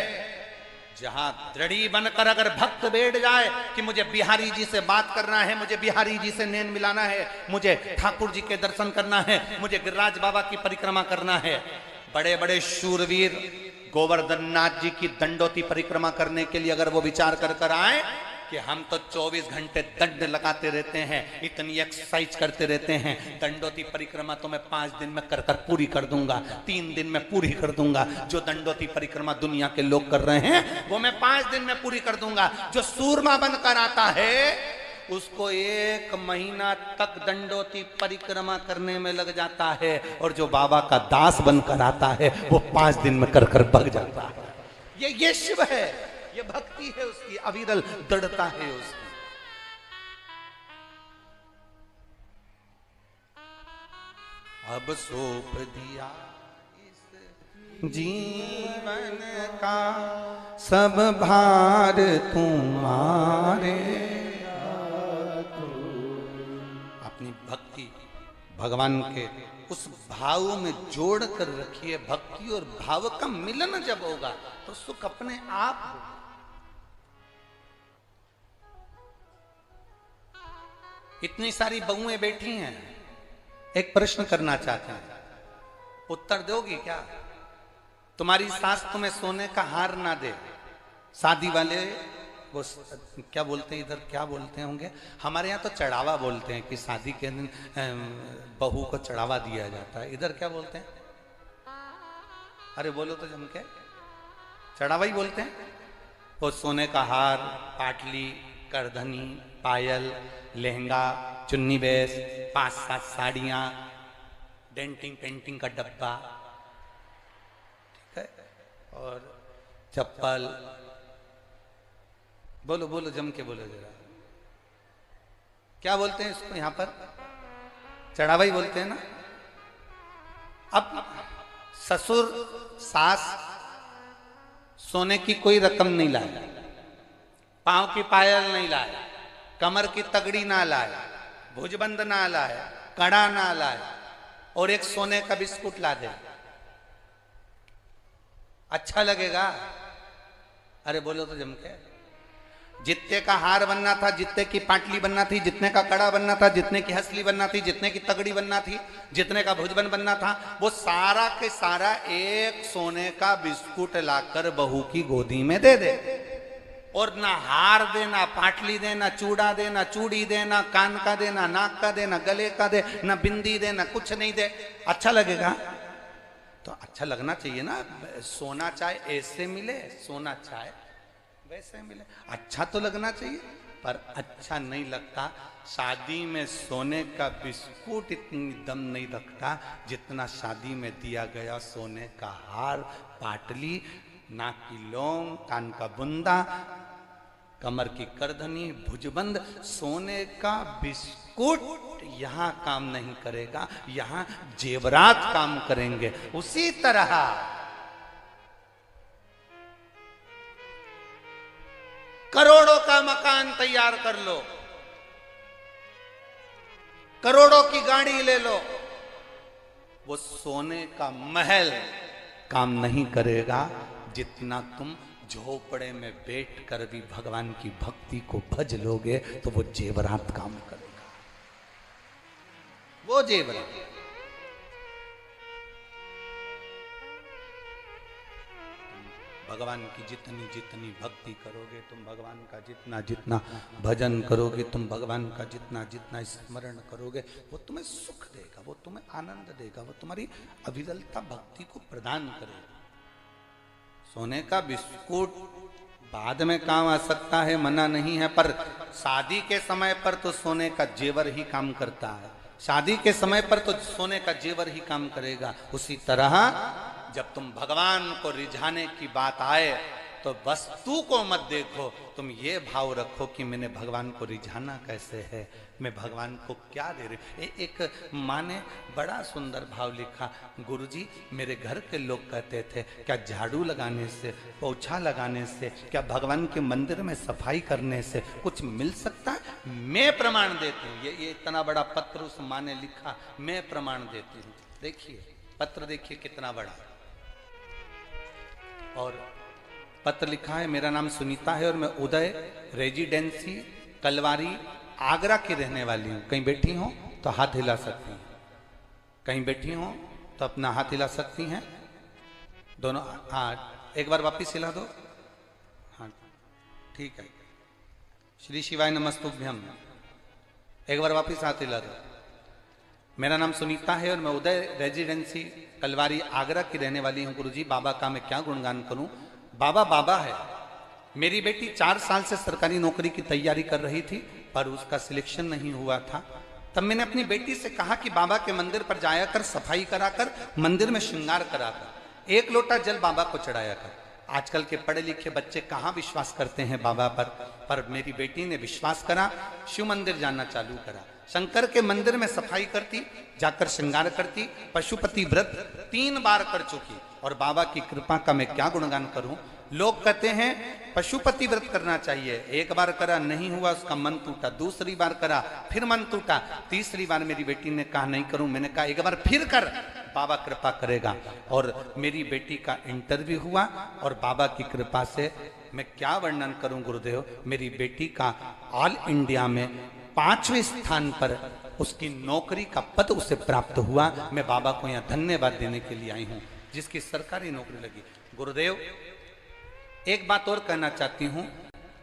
जहां दृढ़ी बनकर अगर भक्त बैठ जाए कि मुझे बिहारी जी से बात करना है, मुझे बिहारी जी से नैन मिलाना है, मुझे ठाकुर जी के दर्शन करना है, मुझे गिरिराज बाबा की परिक्रमा करना है। बड़े बड़े शूरवीर गोवर्धन नाथ जी की दंडोती परिक्रमा करने के लिए अगर वो विचार कर कर आए कि हम तो 24 घंटे दंड लगाते रहते हैं, इतनी एक्सरसाइज करते रहते हैं, दंडोती परिक्रमा तो मैं 5 दिन में कर पूरी कर दूंगा, 3 दिन में पूरी कर दूंगा। जो दंडोती परिक्रमा दुनिया के लोग कर रहे हैं वो मैं 5 दिन में पूरी कर दूंगा। जो सूरमा बनकर आता है उसको 1 महीना तक दंडोती परिक्रमा करने में लग जाता है, और जो बाबा का दास बनकर आता है वो 5 दिन में कर भग जाता है। ये शिव है, ये भक्ति है उसकी, अविरल दृढ़ता है उसकी। अब सौंप दिया इस जीवन का सब भार तुम्हारे, अपनी भक्ति भगवान के उस भाव में जोड़ कर रखिए। भक्ति और भाव का मिलन जब होगा तो सुख अपने आप होगा। इतनी सारी बहुएं बैठी हैं, एक प्रश्न करना चाहते हैं, उत्तर दोगी क्या? तुम्हारी सास तुम्हें सोने का हार ना दे, शादी वाले वो क्या बोलते हैं, इधर क्या बोलते होंगे, हमारे यहाँ तो चढ़ावा बोलते हैं कि शादी के दिन बहू को चढ़ावा दिया जाता है, इधर क्या बोलते हैं? अरे बोलो तो जम के, चढ़ावा ही बोलते हैं। वो सोने का हार, पाटली, करधनी, पायल, लहंगा, चुन्नी बेस, 5-7 साड़ियां, डेंटिंग पेंटिंग का डब्बा, ठीक है, और चप्पल, बोलो बोलो जम के बोलो जरा, क्या बोलते हैं इसको? यहां पर चढ़ावा ही बोलते हैं ना। अब ससुर सास सोने की कोई रकम नहीं लाया, पांव की पायल नहीं लाया, कमर की तगड़ी ना लाया, भुजबंद ना लाया, कड़ा ना लाया, और एक सोने का बिस्कुट ला दे, अच्छा लगेगा? अरे बोलो तो जम के। जितने का हार बनना था, जितने की पाटली बनना थी, जितने का कड़ा बनना था, जितने की हसली बनना थी, जितने की तगड़ी बनना थी, जितने का भुजबंद बनना था, वो सारा के सारा एक सोने का बिस्कुट लाकर बहू की गोदी में दे दे, और ना हार देना, पाटली देना, चूड़ा देना, चूड़ी देना, कान का देना, नाक का देना, गले का दे, ना बिंदी देना, कुछ नहीं दे, अच्छा लगेगा? तो अच्छा लगना चाहिए ना। सोना चाहे ऐसे मिले, सोना चाहे वैसे मिले, अच्छा तो लगना चाहिए। पर अच्छा नहीं लगता, शादी में सोने का बिस्कुट इतनी दम नहीं रखता जितना शादी में दिया गया सोने का हार, पाटली, नाक की लौंग, कान का बुंदा, कमर की करधनी, भुजबंद। सोने का बिस्कुट यहां काम नहीं करेगा, यहां जेवरात काम करेंगे। उसी तरह करोड़ों का मकान तैयार कर लो, करोड़ों की गाड़ी ले लो, वो सोने का महल काम नहीं करेगा जितना तुम झोपड़े में बैठकर भी भगवान की भक्ति को भज लोगे तो वो जेवरात काम करेगा, वो जेवरात। भगवान की जितनी जितनी भक्ति करोगे तुम, भगवान का जितना जितना भजन करोगे तुम, भगवान का जितना जितना स्मरण करोगे, वो तुम्हें सुख देगा, वो तुम्हें आनंद देगा, वो तुम्हारी अविरलता भक्ति को प्रदान करेगा। सोने का बिस्कुट बाद में काम आ सकता है, मना नहीं है, पर शादी के समय पर तो सोने का जेवर ही काम करता है, शादी के समय पर तो सोने का जेवर ही काम करेगा। उसी तरह जब तुम भगवान को रिझाने की बात आए तो वस्तु को मत देखो, तुम ये भाव रखो कि मैंने भगवान को रिझाना कैसे है, मैं भगवान को क्या दे रही। एक माँ ने बड़ा सुंदर भाव लिखा, गुरुजी मेरे घर के लोग कहते थे क्या झाड़ू लगाने से, पोछा लगाने से, क्या भगवान के मंदिर में सफाई करने से कुछ मिल सकता है? मैं प्रमाण देती हूँ। ये इतना बड़ा पत्र उस माँ ने लिखा, मैं प्रमाण देती हूँ। देखिए पत्र, देखिए कितना बड़ा। और पत्र लिखा है, मेरा नाम सुनीता है और मैं उदय रेजिडेंसी कलवारी आगरा की रहने वाली हूँ। कहीं बैठी हो तो हाथ हिला सकती हैं, कहीं बैठी हो तो अपना हाथ हिला सकती हैं दोनों। हाँ एक बार वापिस हिला दो। हाँ ठीक है। श्री शिवाय नमस्तुभ्यम। एक बार वापिस हाथ हिला दो। मेरा नाम सुनीता है और मैं उदय रेजिडेंसी कलवारी आगरा की रहने वाली हूँ। गुरुजी बाबा का मैं क्या गुणगान करूं। बाबा बाबा है। मेरी बेटी 4 साल से सरकारी नौकरी की तैयारी कर रही थी पर उसका सिलेक्शन नहीं हुआ था। तब मैंने अपनी बेटी से कहा कि बाबा के मंदिर पर जाया कर, सफाई कराकर, मंदिर में श्रृंगार कराकर 1 लोटा जल बाबा को चढ़ाया कर। आजकल के पढ़े लिखे बच्चे कहाँ विश्वास करते हैं बाबा पर मेरी बेटी ने विश्वास करा, शिव मंदिर जाना चालू करा, शंकर के मंदिर में सफाई करती, जाकर श्रृंगार करती, पशुपति व्रत 3 बार कर चुकी। और बाबा की कृपा का मैं क्या गुणगान करूं। लोग कहते हैं पशुपति व्रत करना चाहिए, 1 बार करा नहीं हुआ, उसका मन टूटा, दूसरी बार करा फिर मन टूटा, तीसरी बार मेरी बेटी ने कहा नहीं करूं। मैंने कहा 1 बार फिर कर, बाबा कृपा करेगा। और मेरी बेटी का इंटरव्यू हुआ और बाबा की कृपा से मैं क्या वर्णन करूं गुरुदेव, मेरी बेटी का ऑल इंडिया में 5वें स्थान पर उसकी नौकरी का पद उसे प्राप्त हुआ। मैं बाबा को यहाँ धन्यवाद देने के लिए आई हूँ, जिसकी सरकारी नौकरी लगी। गुरुदेव एक बात और कहना चाहती हूं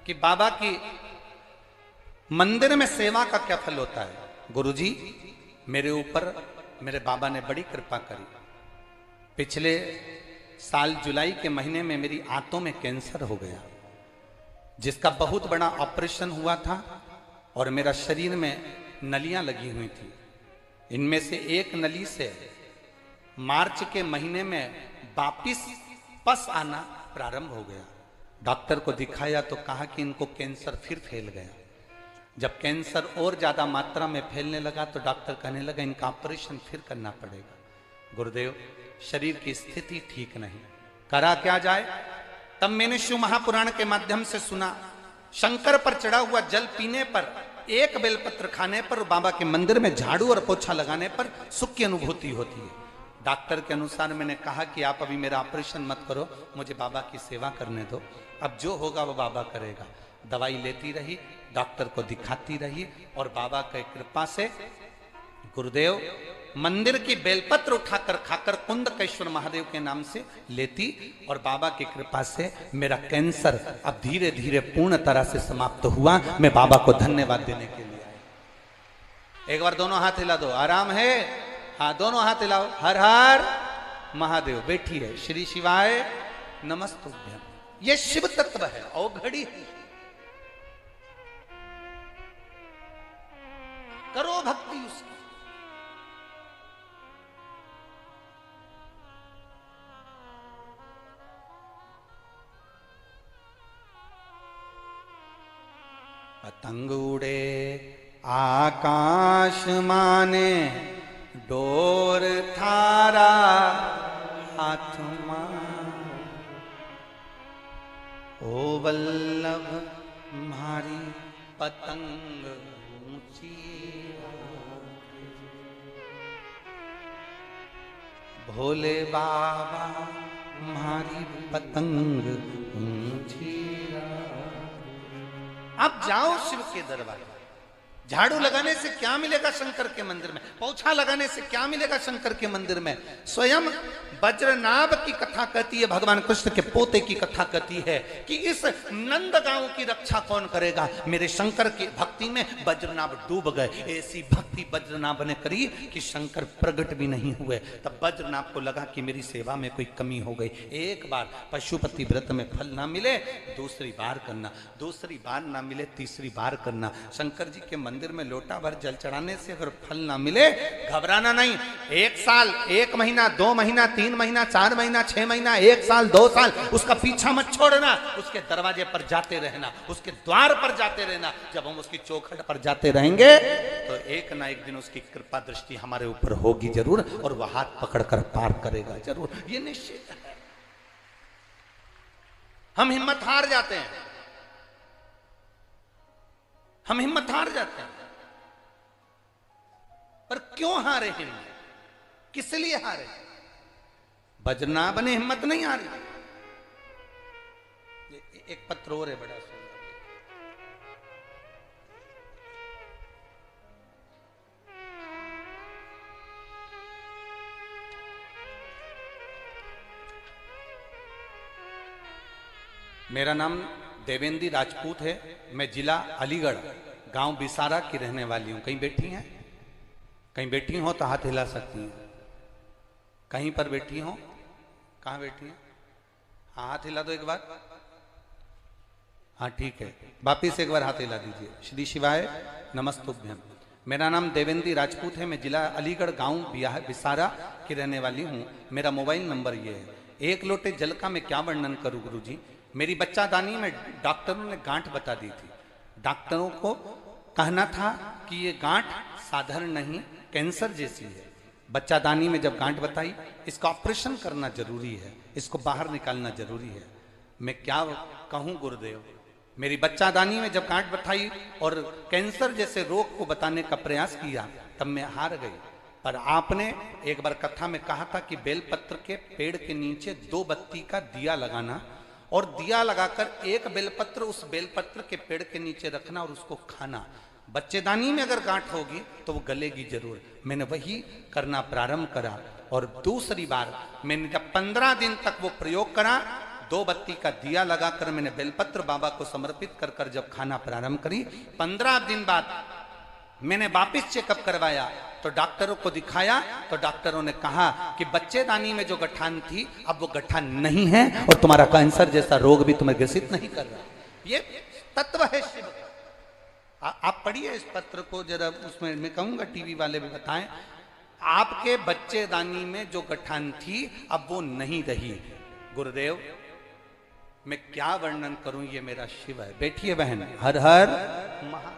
कि बाबा की मंदिर में सेवा का क्या फल होता है। गुरुजी मेरे ऊपर मेरे बाबा ने बड़ी कृपा करी। पिछले साल जुलाई के महीने में मेरी आंतों में कैंसर हो गया, जिसका बहुत बड़ा ऑपरेशन हुआ था और मेरा शरीर में नलियां लगी हुई थी। इनमें से एक नली से मार्च के महीने में वापिस पस आना प्रारंभ हो गया। डॉक्टर को दिखाया तो कहा कि इनको कैंसर फिर फैल गया। जब कैंसर और ज्यादा मात्रा में फैलने लगा तो डॉक्टर कहने लगा इनका ऑपरेशन फिर करना पड़ेगा। गुरुदेव शरीर की स्थिति ठीक नहीं, करा क्या जाए। तब मैंने शिव महापुराण के माध्यम से सुना, शंकर पर चढ़ा हुआ जल पीने पर, 1 बेलपत्र खाने पर, बाबा के मंदिर में झाड़ू और पोछा लगाने पर सुख की अनुभूति होती है। डॉक्टर के अनुसार मैंने कहा कि आप अभी मेरा ऑपरेशन मत करो, मुझे बाबा की सेवा करने दो, अब जो होगा वो बाबा करेगा। दवाई लेती रही, डॉक्टर को दिखाती रही और बाबा की कृपा से गुरुदेव मंदिर की बेलपत्र उठाकर खाकर कुंदकेश्वर महादेव के नाम से लेती और बाबा की कृपा से मेरा कैंसर अब धीरे धीरे पूर्ण तरह से समाप्त हुआ। मैं बाबा को धन्यवाद देने के लिए आया। एक बार दोनों हाथ हिला दो, आराम है। हाँ दोनों हाथ हिलाओ, हर हर महादेव। बैठी है, श्री शिवाय नमस्तुभ्यम। ये शिव तत्व है, अवघड़ी है। करो भक्ति उसकी। पतंग उड़े आकाश माने, डोर थारा हाथ मान, ओ वल्लभ मारी पतंग ऊंची, भोले बाबा मारी पतंग ऊंची। आप जाओ शिव के दरबार। झाड़ू लगाने से क्या मिलेगा शंकर के मंदिर में, पोछा लगाने से क्या मिलेगा शंकर के मंदिर में। स्वयं वज्रनाभ की कथा कहती है, भगवान कृष्ण के पोते की कथा कहती है कि इस नंद गांव की रक्षा कौन करेगा। मेरे शंकर की भक्ति में वज्रनाभ डूब गए। ऐसी भक्ति वज्रनाभ ने करी कि शंकर प्रकट भी नहीं हुए। तब वज्रनाभ को लगा कि मेरी सेवा में कोई कमी हो गई। एक बार पशुपति व्रत में फल ना मिले दूसरी बार करना, दूसरी बार ना मिले तीसरी बार करना। शंकर जी के मंदिर में लोटा भर जल चढ़ाने से अगर फल ना मिले, घबराना नहीं। 1 साल, 1 महीना, 2 महीना, 3 महीना, 4 महीना, 6 महीना, 1 साल, 2 साल, उसका पीछा मत छोड़ना। उसके दरवाजे पर जाते रहना, उसके द्वार पर जाते रहना। जब हम उसकी चौखट पर जाते रहेंगे तो एक ना एक दिन उसकी कृपा दृष्टि हमारे ऊपर होगी जरूर, और वह हाथ पकड़कर पार करेगा जरूर, ये निश्चित है। हम हिम्मत हार जाते हैं, हम हिम्मत हार जाते हैं। पर क्यों हारे हिम्मत? किस लिए हारे? बजनाभ ने हिम्मत नहीं हारी। एक पत्र और है बड़ा सुंदर। मेरा नाम देवेंद्र राजपूत है। मैं जिला अलीगढ़, गांव बिसारा की रहने वाली हूं। कहीं बैठी हैं? कहीं बैठी हो तो हाथ हिला सकती हैं। कहीं पर बैठी हो? कहां बैठी हैं? हाँ, हाथ हिला दो एक बार। हाँ ठीक है, वापिस एक बार हाथ हिला दीजिए। श्री शिवाय नमस्तुभ्यम। मेरा नाम देवेंद्र राजपूत है। मैं जिला अलीगढ़, गांव बिसारा की रहने वाली हूँ। मेरा मोबाइल नंबर ये है। 1 लोटे जल का मैं क्या वर्णन करूँ गुरुजी। मेरी बच्चादानी में डॉक्टरों ने गांठ बता दी थी। डॉक्टरों को कहना था कि ये गांठ साधारण नहीं, कैंसर जैसी है। बच्चादानी में जब गांठ बताई, इसका ऑपरेशन करना जरूरी है, इसको बाहर निकालना जरूरी है। मैं क्या कहूँ गुरुदेव, मेरी बच्चादानी में जब गांठ बताई और कैंसर जैसे रोग को बताने का प्रयास किया, तब मैं हार गई। पर आपने एक बार कथा में कहा था कि बेलपत्र के पेड़ के नीचे 2 बत्ती का दिया लगाना, और दिया लगाकर एक बेलपत्र उस बेलपत्र के पेड़ के नीचे रखना और उसको खाना। बच्चेदानी में अगर गांठ होगी तो वो गलेगी जरूर। मैंने वही करना प्रारंभ करा, और दूसरी बार मैंने जब 15 दिन तक वो प्रयोग करा, 2 बत्ती का दिया लगाकर मैंने बेलपत्र बाबा को समर्पित कर कर जब खाना प्रारंभ करी, 15 दिन बाद मैंने वापिस चेकअप करवाया तो डॉक्टरों को दिखाया, तो डॉक्टरों ने कहा कि बच्चेदानी में जो गठान थी अब वो गठान नहीं है, और तुम्हारा कैंसर जैसा रोग भी तुम्हें ग्रसित नहीं कर रहा। ये तत्व है शिव का। आप पढ़िए इस पत्र को जरा, उसमें मैं कहूंगा टीवी वाले भी बताएं। आपके बच्चेदानी में जो गठान थी अब वो नहीं रही। गुरुदेव मैं क्या वर्णन करूं, ये मेरा शिव है। बैठिए बहन, हर हर महा।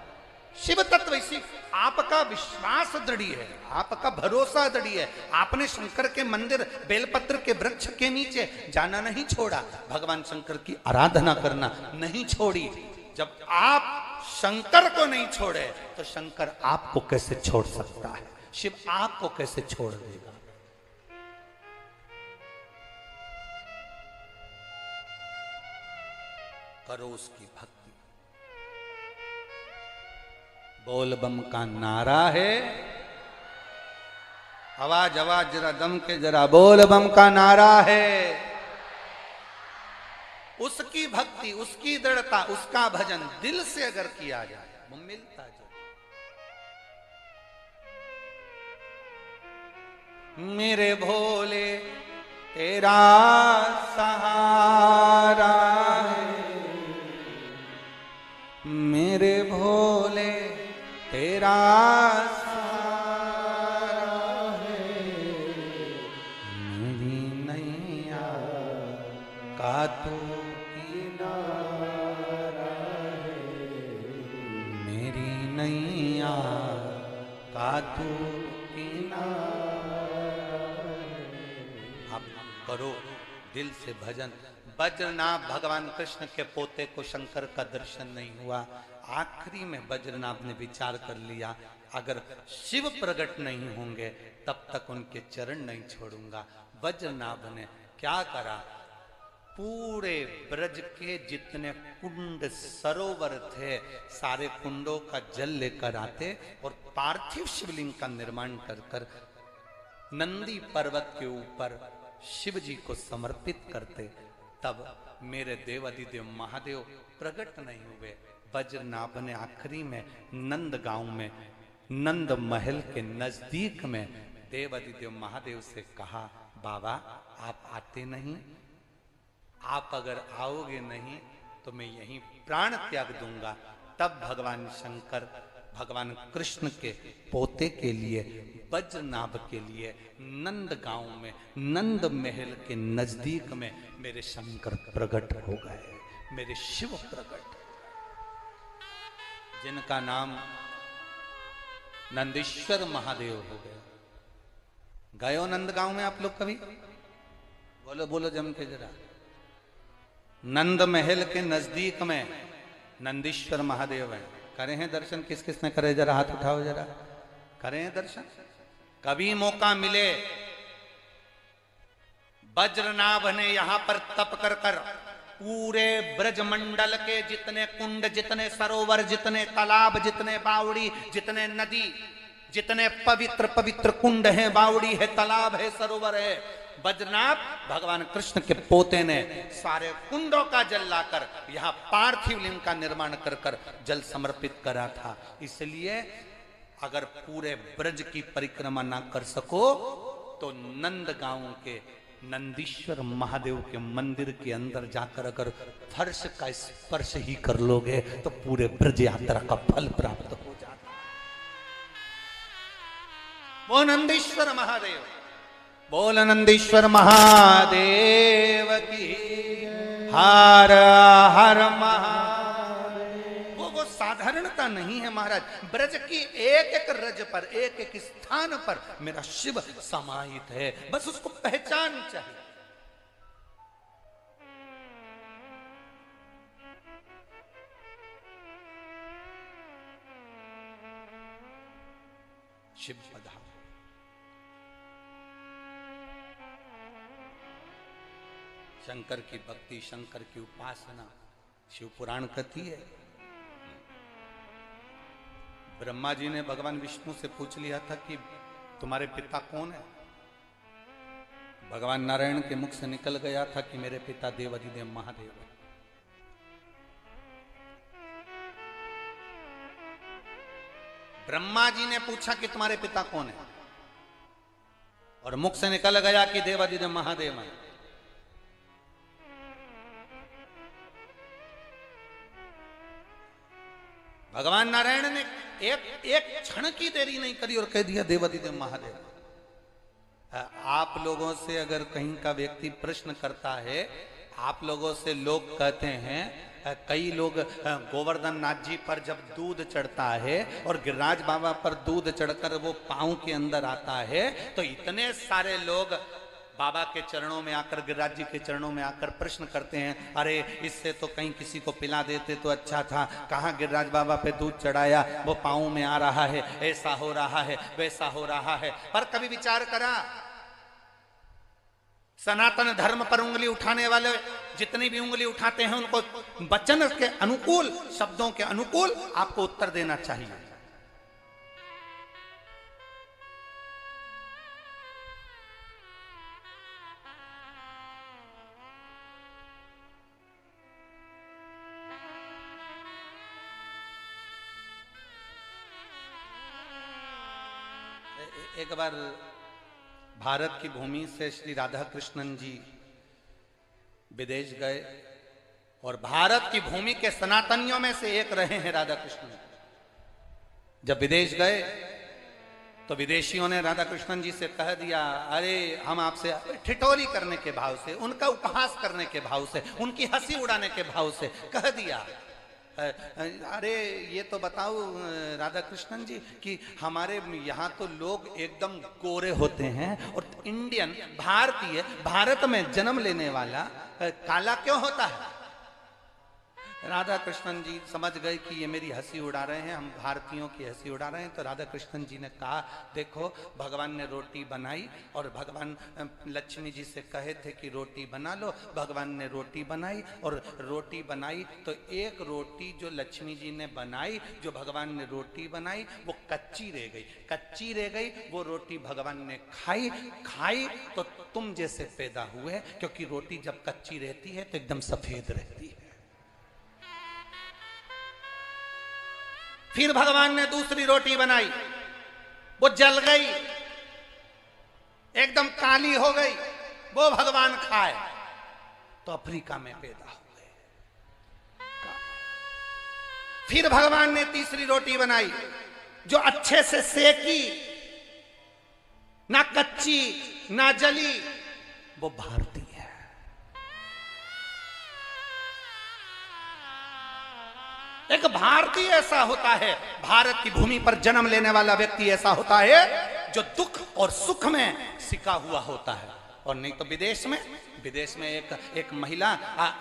शिव तत्व इसी। आपका विश्वास दृढ़ है, आपका भरोसा दृढ़ है। आपने शंकर के मंदिर बेलपत्र के वृक्ष के नीचे जाना नहीं छोड़ा, भगवान शंकर की आराधना करना नहीं छोड़ी। जब आप शंकर को नहीं छोड़े तो शंकर आपको कैसे छोड़ सकता है? शिव आपको कैसे छोड़ देगा? करो उसकी भक्ति। बोल बम का नारा है। आवाज आवाज जरा दम के जरा, बोल बम का नारा है। उसकी भक्ति, उसकी दृढ़ता, उसका भजन दिल से अगर किया जाए वो मिलता जाए। मेरे भोले तेरा सहारा है, मेरे भोले तेरा सहारा है, मेरी नैया का तू किनारा है, मेरी नैया का तू किनारा है। आप करो दिल से भजन। बज्रनाभ भगवान कृष्ण के पोते को शंकर का दर्शन नहीं हुआ। आखिरी में बज्रनाभ ने विचार कर लिया, अगर शिव प्रकट नहीं होंगे तब तक उनके चरण नहीं छोड़ूंगा। बज्रनाभ ने क्या करा, पूरे ब्रज के जितने कुंड सरोवर थे सारे कुंडों का जल लेकर आते और पार्थिव शिवलिंग का निर्माण कर कर नंदी पर्वत के ऊपर शिव जी को समर्पित करते। तब मेरे देवादिदेव महादेव प्रकट नहीं हुए। बज्रनाभ ने आखिरी में नंद गांव में, नंद महल के नजदीक में देवादिदेव महादेव से कहा, बाबा आप आते नहीं, आप अगर आओगे नहीं तो मैं यहीं प्राण त्याग दूंगा। तब भगवान शंकर भगवान कृष्ण के पोते के लिए वज्रनाभ के लिए नंद गांव में नंद महल के नजदीक में मेरे शंकर प्रकट हो गए, मेरे शिव प्रकट, जिनका नाम नंदीश्वर महादेव हो गया। गयो नंद गांव में आप लोग कभी? बोलो बोलो जम के जरा। नंद महल के नजदीक में नंदीश्वर महादेव है। करे हैं दर्शन? किस किस ने करे? जरा हाथ उठाओ, जरा करे हैं दर्शन। कभी मौका मिले, वज्रनाभ ने यहां पर तप कर कर पूरे ब्रजमंडल के जितने कुंड, जितने सरोवर, जितने तालाब, जितने बावड़ी, जितने नदी, जितने पवित्र पवित्र कुंड हैं, बावड़ी है, तालाब है, सरोवर है, वज्रनाभ भगवान कृष्ण के पोते ने सारे कुंडों का जल लाकर यहां पार्थिव लिंग का निर्माण कर कर जल समर्पित करा था। इसलिए अगर पूरे ब्रज की परिक्रमा ना कर सको तो नंद गांव के नंदीश्वर महादेव के मंदिर के अंदर जाकर अगर फर्श का स्पर्श ही कर लोगे तो पूरे ब्रज यात्रा का फल प्राप्त हो जाता। वो नंदीश्वर महादेव, बोल नंदीश्वर महादेव की हर हर महादेव। वो साधारणता नहीं है महाराज, ब्रज की एक एक रज पर, एक एक स्थान पर मेरा शिव समाहित है, बस उसको पहचान चाहिए। शिव पधार। शंकर की भक्ति, शंकर की उपासना शिव पुराण कहती है। ब्रह्मा जी ने भगवान विष्णु से पूछ लिया था कि तुम्हारे पिता कौन है? भगवान नारायण के मुख से निकल गया था कि मेरे पिता देवाधिदेव महादेव है। ब्रह्मा जी ने पूछा कि तुम्हारे पिता कौन है, और मुख से निकल गया कि देवाधिदेव महादेव है। भगवान नारायण ने एक क्षण की देरी नहीं करी और कह दिया देवाधिदेव महादेव। आप लोगों से अगर कहीं का व्यक्ति प्रश्न करता है, आप लोगों से लोग कहते हैं, कई लोग गोवर्धन नाथ जी पर जब दूध चढ़ता है और गिरिराज बाबा पर दूध चढ़कर वो पांव के अंदर आता है तो इतने सारे लोग बाबा के चरणों में आकर, गिरिराज जी के चरणों में आकर प्रश्न करते हैं, अरे इससे तो कहीं किसी को पिला देते तो अच्छा था, कहाँ गिरिराज बाबा पे दूध चढ़ाया, वो पाँव में आ रहा है, ऐसा हो रहा है, वैसा हो रहा है। पर कभी विचार करा, सनातन धर्म पर उंगली उठाने वाले जितनी भी उंगली उठाते हैं उनको वचन के अनुकूल, शब्दों के अनुकूल आपको उत्तर देना चाहिए। एक बार भारत की भूमि से श्री राधा कृष्णन जी विदेश गए और भारत की भूमि के सनातनियों में से एक रहे हैं राधा कृष्णन। जब विदेश गए तो विदेशियों ने राधा कृष्णन जी से कह दिया, अरे हम आपसे, ठिठोली करने के भाव से, उनका उपहास करने के भाव से, उनकी हंसी उड़ाने के भाव से कह दिया, अरे ये तो बताओ राधा कृष्णन जी कि हमारे यहाँ तो लोग एकदम गोरे होते हैं और इंडियन, भारतीय, भारत में जन्म लेने वाला काला क्यों होता है? राधा कृष्णन जी समझ गए कि ये मेरी हंसी उड़ा रहे हैं, हम भारतीयों की हंसी उड़ा रहे हैं। तो राधा कृष्णन जी ने कहा, देखो भगवान ने रोटी बनाई और भगवान लक्ष्मी जी से कहे थे कि रोटी बना लो, भगवान ने रोटी बनाई और रोटी बनाई तो एक रोटी जो लक्ष्मी जी ने बनाई, जो भगवान ने रोटी बनाई वो कच्ची रह गई, कच्ची रह गई। वो रोटी भगवान ने खाई तो तुम जैसे पैदा हुए, क्योंकि रोटी जब कच्ची रहती है तो एकदम सफेद रहती है। फिर भगवान ने दूसरी रोटी बनाई, वो जल गई, एकदम काली हो गई, वो भगवान खाए तो अफ्रीका में पैदा हो गए। फिर भगवान ने तीसरी रोटी बनाई, जो अच्छे से सेकी, ना कच्ची ना जली, वो भारतीय है। एक भारतीय ऐसा होता है, भारत की भूमि पर जन्म लेने वाला व्यक्ति ऐसा होता है जो दुख और सुख में सिका हुआ होता है। और नहीं तो विदेश में एक महिला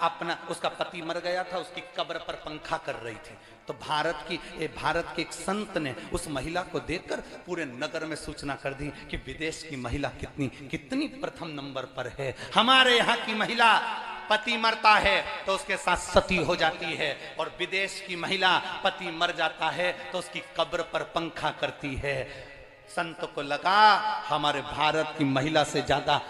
अपना, उसका पति मर गया था, उसकी कब्र पर पंखा कर रही थी। तो भारत के एक संत ने उस महिला को देखकर पूरे नगर में सूचना कर दी कि विदेश की महिला कितनी प्रथम नंबर पर है। हमारे यहाँ की महिला पति मरता है तो उसके साथ सती हो जाती है, और विदेश की महिला पति मर जाता है तो उसकी कब्र पर पंखा करती है। संत को लगा हमारे भारत की महिला से ज्यादा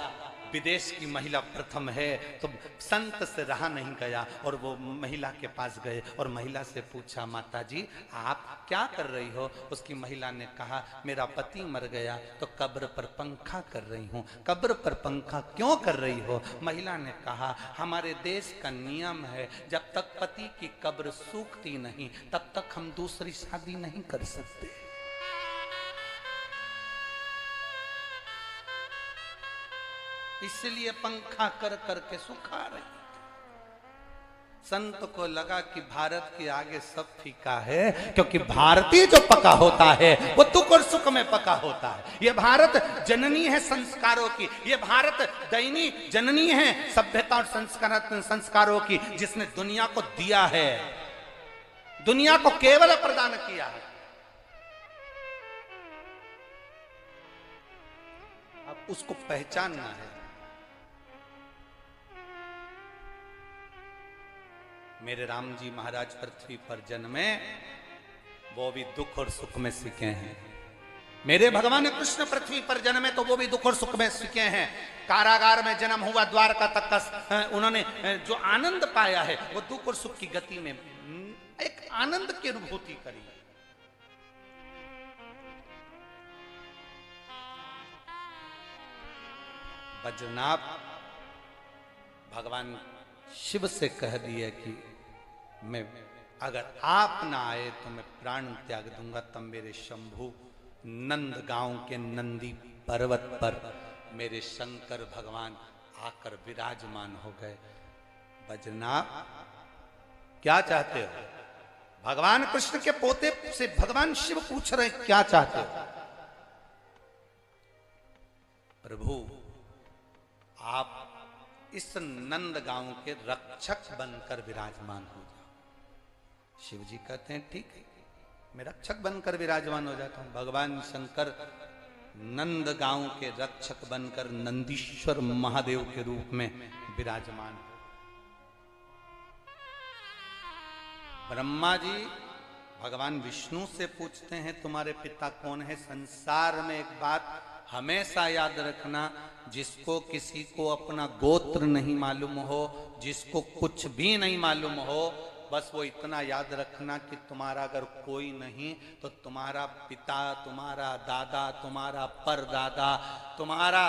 विदेश की महिला प्रथम है, तो संत से रहा नहीं गया और वो महिला के पास गए और महिला से पूछा, माता जी आप क्या कर रही हो? उसकी महिला ने कहा, मेरा पति मर गया तो कब्र पर पंखा कर रही हूँ। कब्र पर पंखा क्यों कर रही हो? महिला ने कहा, हमारे देश का नियम है, जब तक पति की कब्र सूखती नहीं तब तक हम दूसरी शादी नहीं कर सकते। इसलिए पंखा कर करके सुखा रही। संत को लगा कि भारत के आगे सब फीका है, क्योंकि भारतीय जो पका होता है वो दुख और सुख में पका होता है। ये भारत जननी है संस्कारों की, ये भारत दैनी जननी है सभ्यता और संस्कारों की, जिसने दुनिया को दिया है, दुनिया को केवल प्रदान किया है। अब उसको पहचानना है। मेरे राम जी महाराज पृथ्वी पर जन्मे, वो भी दुख और सुख में सीखे हैं। मेरे भगवान कृष्ण पृथ्वी पर जन्मे तो वो भी दुख और सुख में सीखे हैं। कारागार में जन्म हुआ, द्वारका तक का उन्होंने जो आनंद पाया है वो दुख और सुख की गति में एक आनंद की अनुभूति करी। बद्रीनाथ भगवान शिव से कह दिए कि मैं, अगर आप ना आए तो मैं प्राण त्याग दूंगा। तब मेरे शंभु नंद गांव के नंदी पर्वत पर मेरे शंकर भगवान आकर विराजमान हो गए। बद्रीनाथ क्या चाहते हो? भगवान कृष्ण के पोते से भगवान शिव पूछ रहे क्या चाहते हो? प्रभु आप इस नंद गांव के रक्षक बनकर विराजमान हो जाओ। शिव जी कहते हैं ठीक है, मैं रक्षक बनकर विराजमान हो जाता हूं। भगवान शंकर नंद गांव के रक्षक बनकर नंदीश्वर महादेव के रूप में विराजमान। ब्रह्मा जी भगवान विष्णु से पूछते हैं तुम्हारे पिता कौन है? संसार में एक बात हमेशा याद रखना, जिसको किसी को अपना गोत्र नहीं मालूम हो, जिसको कुछ भी नहीं मालूम हो, बस वो इतना याद रखना कि तुम्हारा अगर कोई नहीं तो तुम्हारा पिता, तुम्हारा दादा, तुम्हारा परदादा, तुम्हारा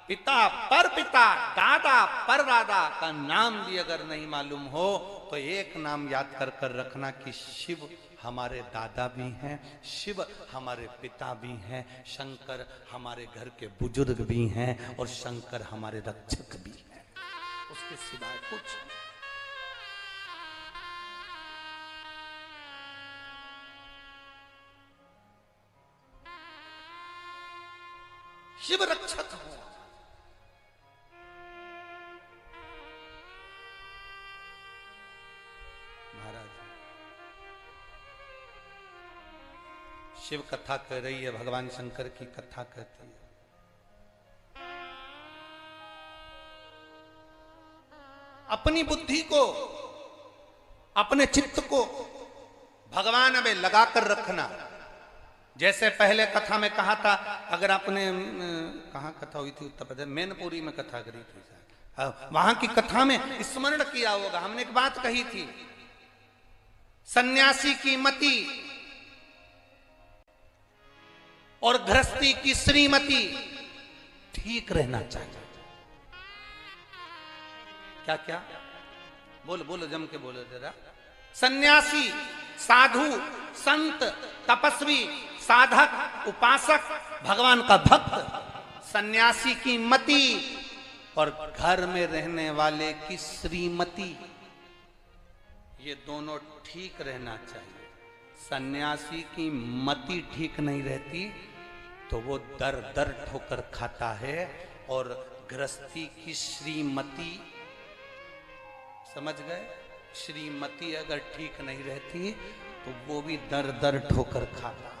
पिता पर पिता, दादा पर दादा का नाम भी अगर नहीं मालूम हो तो एक नाम याद कर कर रखना कि शिव हमारे दादा भी हैं, शिव हमारे पिता भी हैं, शंकर हमारे घर के बुजुर्ग भी हैं और शंकर हमारे रक्षक भी हैं। उसके सिवाय कुछ नहीं। शिव रक्षक हो। शिव कथा कह रही है, भगवान शंकर की कथा कहती है। अपनी बुद्धि को, अपने चित्त को भगवान में लगाकर रखना। जैसे पहले कथा में कहा था, अगर आपने कहाँ कथा हुई थी? उत्तर प्रदेश मैनपुरी में कथा करी थी, वहां की कथा में स्मरण किया होगा। हमने एक बात कही थी, सन्यासी की मति और गृहस्थी की श्रीमती ठीक रहना चाहिए। क्या क्या? बोलो बोलो, जम के बोलो जरा। सन्यासी, साधु, संत तपस्वी, साधक, उपासक, भगवान का भक्त, सन्यासी की मति और घर में रहने वाले की श्रीमती, ये दोनों ठीक रहना चाहिए। सन्यासी की मति ठीक नहीं रहती तो वो दर दर ठोकर खाता है, और गृहस्थी की श्रीमती, समझ गए, श्रीमती अगर ठीक नहीं रहती तो वो भी दर दर ठोकर खाता है।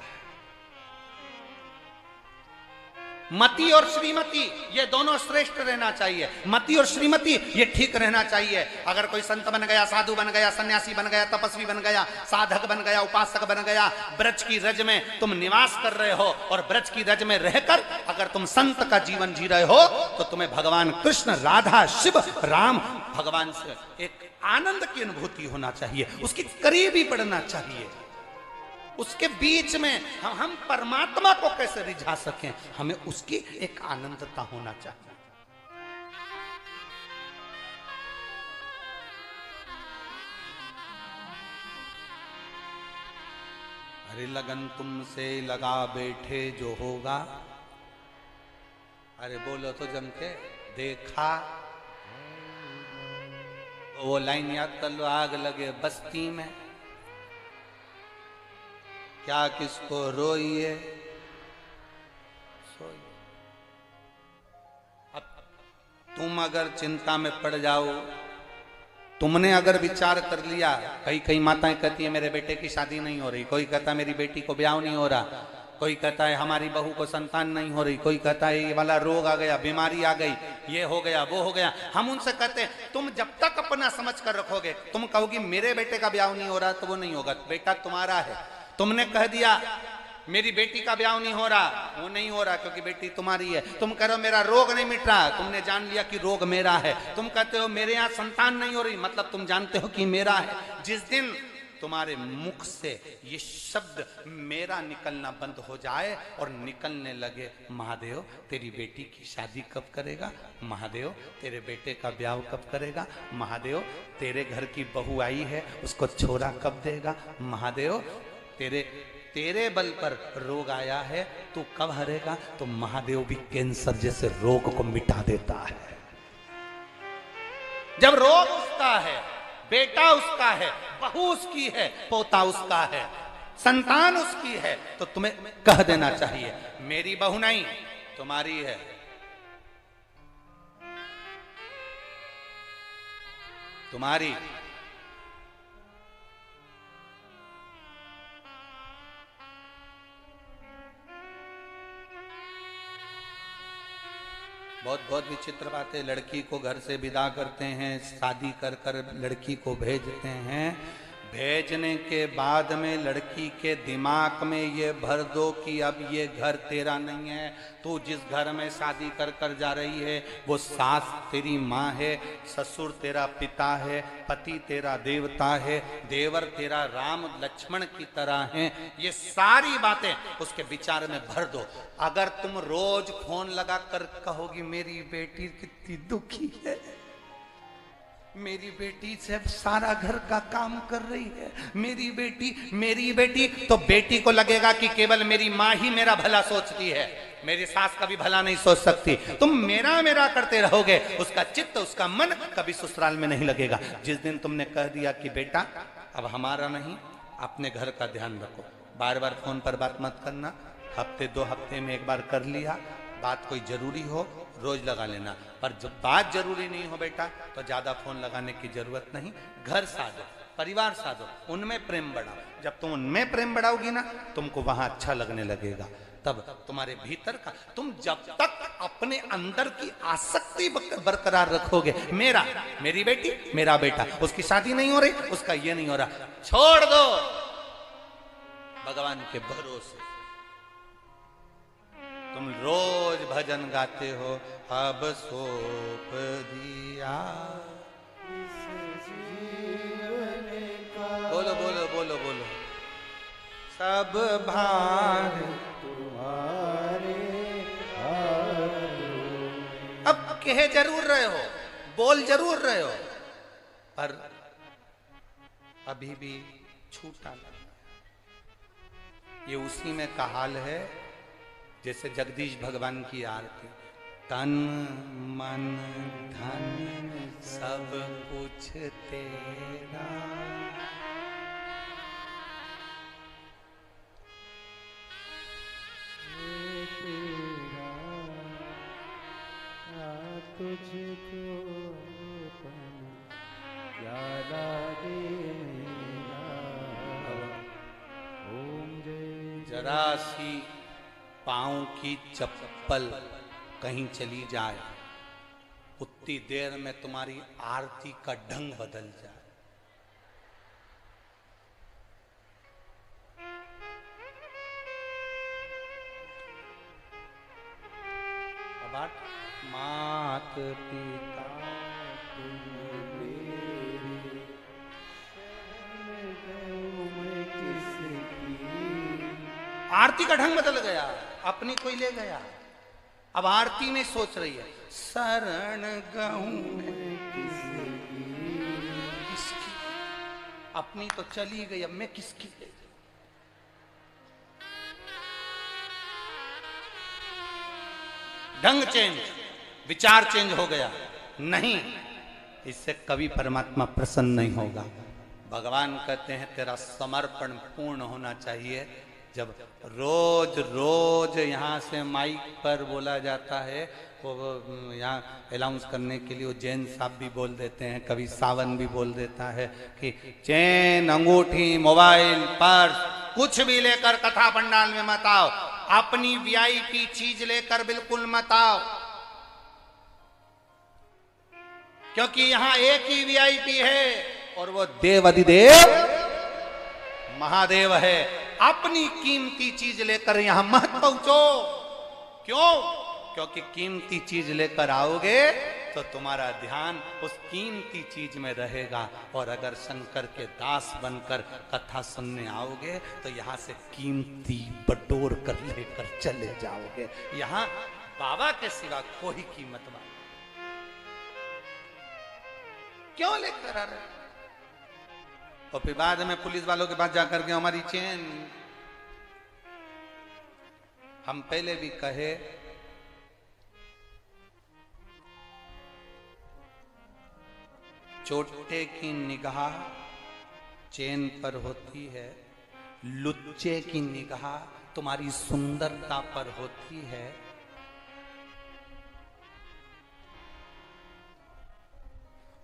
मति और श्रीमती ये दोनों श्रेष्ठ रहना चाहिए। मति और श्रीमती ये ठीक रहना चाहिए। अगर कोई संत बन गया, साधु बन गया, सन्यासी बन गया, तपस्वी बन गया, साधक बन गया, उपासक बन गया, ब्रज की रज में तुम निवास कर रहे हो और ब्रज की रज में रहकर अगर तुम संत का जीवन जी रहे हो तो तुम्हें भगवान कृष्ण, राधा, शिव, राम, भगवान से एक आनंद की अनुभूति होना चाहिए, उसकी करीबी बढ़ना चाहिए। उसके बीच में हम परमात्मा को कैसे रिझा सकें, हमें उसकी एक आनंदता होना चाहिए। अरे लगन तुमसे लगा बैठे जो होगा, अरे बोलो तो जम के, देखा वो लाइन याद कर लो, आग लगे बस्ती में क्या किसको रोइए सोइए। अब तुम अगर चिंता में पड़ जाओ, तुमने अगर विचार कर लिया, कई माताएं कहती है मेरे बेटे की शादी नहीं हो रही, कोई कहता है मेरी बेटी को ब्याह नहीं हो रहा, कोई कहता है हमारी बहू को संतान नहीं हो रही, कोई कहता है ये वाला रोग आ गया, बीमारी आ गई, ये हो गया, वो हो गया। हम उनसे कहते हैं तुम जब तक अपना समझ कर रखोगे, तुम कहोगी मेरे बेटे का ब्याह नहीं हो रहा तो वो नहीं होगा, बेटा तुम्हारा है। तुमने कह दिया मेरी बेटी का ब्याह नहीं हो रहा, वो नहीं हो रहा क्योंकि बेटी तुम्हारी है। तुम कह रहे हो मेरा रोग नहीं मिट रहा, तुमने जान लिया कि रोग मेरा है। तुम कहते हो मेरे यहाँ संतान नहीं हो रही, मतलब तुम जानते हो कि मेरा है। जिस दिन तुम्हारे मुख से ये शब्द मेरा निकलना बंद हो जाए और निकलने लगे महादेव तेरी बेटी की शादी कब करेगा, महादेव तेरे बेटे का ब्याह कब करेगा, महादेव तेरे घर की बहू आई है उसको छोरा कब देगा, महादेव तेरे बल पर रोग आया है तू कब हरेगा, तो महादेव भी कैंसर जैसे रोग को मिटा देता है। जब रोग उसका है, बेटा उसका है, बहू उसकी है, पोता उसका है, संतान उसकी है, तो तुम्हें कह देना चाहिए मेरी बहू नहीं तुम्हारी है। तुम्हारी बहुत बहुत विचित्र बात है। लड़की को घर से विदा करते हैं, शादी कर कर लड़की को भेजते हैं, भेजने के बाद में लड़की के दिमाग में ये भर दो कि अब ये घर तेरा नहीं है, तू जिस घर में शादी कर कर जा रही है वो सास तेरी माँ है, ससुर तेरा पिता है, पति तेरा देवता है, देवर तेरा राम लक्ष्मण की तरह हैं। ये सारी बातें उसके विचार में भर दो। अगर तुम रोज फोन लगा कर कहोगी मेरी बेटी कितनी दुखी है, मेरी बेटी से सारा घर का काम कर रही है, मेरी बेटी, तो बेटी को लगेगा कि केवल मेरी माँ ही मेरा भला सोचती है, मेरी सास कभी भला नहीं सोच सकती। तुम मेरा करते रहोगे, उसका चित्त, उसका मन कभी ससुराल में नहीं लगेगा। जिस दिन तुमने कह दिया कि बेटा अब हमारा नहीं, अपने घर का ध्यान रखो, बार बार फोन पर बात मत करना, हफ्ते 2 हफ्ते में एक बार कर लिया, बात कोई जरूरी हो रोज लगा लेना, पर जब बात जरूरी नहीं हो बेटा तो ज्यादा फोन लगाने की जरूरत नहीं। घर साधो, परिवार साधो, उनमें प्रेम बढ़ाओ। जब तुम उनमें प्रेम बढ़ाओगी ना तुमको वहां अच्छा लगने लगेगा। तब तुम्हारे भीतर का, तुम जब तक अपने अंदर की आसक्ति बरकरार रखोगे, मेरी बेटी, मेरा बेटा, उसकी शादी नहीं हो रही, उसका ये नहीं हो रहा, छोड़ दो भगवान के भरोसे। तुम रोज भजन गाते हो, अब सौंप दिया, बोलो बोलो बोलो बोलो, सब भार तुम्हारे। अब कह जरूर रहे हो, बोल जरूर रहे हो, पर अभी भी छूटा लगा। ये उसी में का हाल है जैसे जगदीश भगवान की आरती। तन मन धन सब कुछ तेरा, तुझको क्या लागे मेरा। ओम जय। जरा सी पांव की चप्पल कहीं चली जाए, उतनी देर में तुम्हारी आरती का ढंग बदल जाए। मात पिता आरती का ढंग बदल गया, अपनी कोई ले गया। अब आरती में सोच रही है शरण गहूं किसकी, अपनी तो चली गई, अब मैं किसकी ले जाऊं। ढंग चेंज, विचार चेंज हो गया। नहीं, इससे कभी परमात्मा प्रसन्न नहीं होगा। भगवान कहते हैं तेरा समर्पण पूर्ण होना चाहिए। जब रोज रोज यहाँ से माइक पर बोला जाता है, वो यहाँ अनाउंस करने के लिए वो जैन साहब भी बोल देते हैं, कभी सावन भी बोल देता है कि चेन, अंगूठी, मोबाइल, पर्स कुछ भी लेकर कथा पंडाल में मत आओ, अपनी वीआईपी चीज लेकर बिल्कुल मत आओ, क्योंकि यहाँ एक ही वीआईपी है और वो देव अधिदेव महादेव है। अपनी कीमती चीज लेकर यहां मत पहुंचो। क्यों? क्योंकि कीमती चीज लेकर आओगे तो तुम्हारा ध्यान उस कीमती चीज में रहेगा, और अगर शंकर के दास बनकर कथा सुनने आओगे तो यहां से कीमती बटोर कर लेकर चले जाओगे। यहां बाबा के सिवा कोई कीमत वाला क्यों लेकर आ रहे? और फिर बाद में पुलिस वालों के पास जाकर के हमारी चेन, हम पहले भी कहे चोटे की निगाह चेन पर होती है, लुच्चे की निगाह तुम्हारी सुंदरता पर होती है,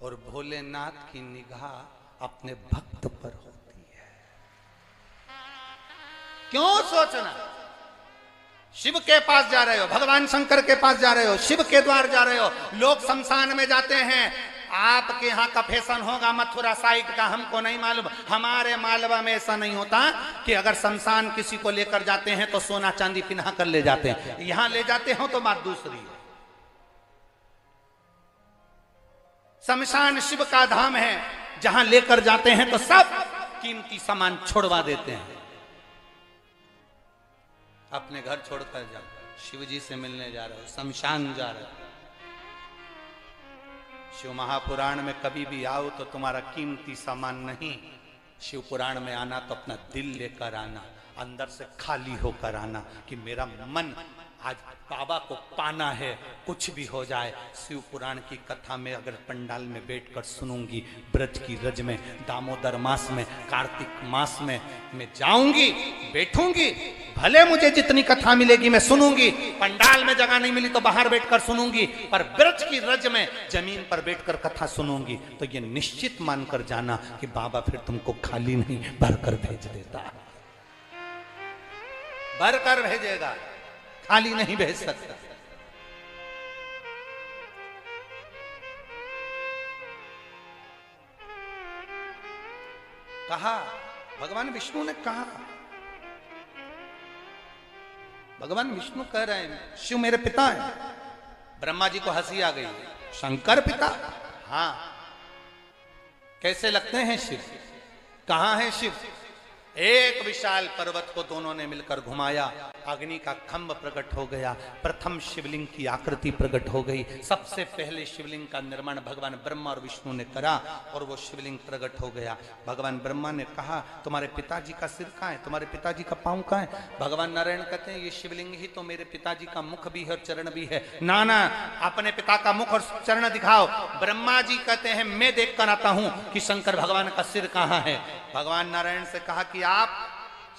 और भोलेनाथ की निगाह अपने भक्त पर होती है। क्यों सोचना? शिव के पास जा रहे हो, भगवान शंकर के पास जा रहे हो, शिव के द्वार जा रहे हो। लोग शमशान में जाते हैं, आपके यहाँ का फैशन होगा मथुरा साइड का, हमको नहीं मालूम। हमारे मालवा में ऐसा नहीं होता कि अगर शमशान किसी को लेकर जाते हैं तो सोना चांदी पिन्हा कर ले जाते हैं। यहां ले जाते हो तो बात दूसरी है। शमशान शिव का धाम है, जहां लेकर जाते हैं तो सब कीमती सामान छोड़वा देते हैं। अपने घर छोड़कर जाओ, शिव जी से मिलने जा रहे हो, शमशान जा रहे हो। शिव महापुराण में कभी भी आओ तो तुम्हारा कीमती सामान नहीं, शिव पुराण में आना तो अपना दिल लेकर आना, अंदर से खाली होकर आना कि मेरा मन आज बाबा को पाना है, कुछ भी हो जाए। शिव पुराण की कथा में अगर पंडाल में बैठकर सुनूंगी, ब्रज की रज में, दामोदर मास में, कार्तिक मास में मैं जाऊंगी, बैठूंगी, भले मुझे जितनी कथा मिलेगी मैं सुनूंगी। पंडाल में जगह नहीं मिली तो बाहर बैठकर सुनूंगी, पर ब्रज की रज में जमीन पर बैठकर कथा सुनूंगी। तो ये निश्चित मानकर जाना कि बाबा फिर तुमको खाली नहीं भरकर भेज देता, भरकर भेजेगा, खाली नहीं भेज सकता। कहा भगवान विष्णु ने कहा, भगवान विष्णु कह रहे हैं शिव मेरे पिता हैं। ब्रह्मा जी को हंसी आ गई, शंकर पिता? हाँ। कैसे लगते हैं शिव? कहां है शिव? एक विशाल पर्वत को दोनों ने मिलकर घुमाया, अग्नि का खंभ प्रकट हो गया, प्रथम शिवलिंग की आकृति प्रकट हो गई। सबसे पहले शिवलिंग का निर्माण भगवान ब्रह्मा और विष्णु ने करा और वो शिवलिंग प्रकट हो गया। भगवान ब्रह्मा ने कहा तुम्हारे पिताजी का सिर कहाँ है, तुम्हारे पिताजी का पांव कहाँ है? भगवान नारायण कहते हैं ये शिवलिंग ही तो मेरे पिताजी का मुख भी है और चरण भी है। ना ना, अपने पिता का मुख और चरण दिखाओ। ब्रह्मा जी कहते हैं मैं देख कर आता हूं कि शंकर भगवान का सिर कहाँ है। भगवान नारायण से कहा कि आप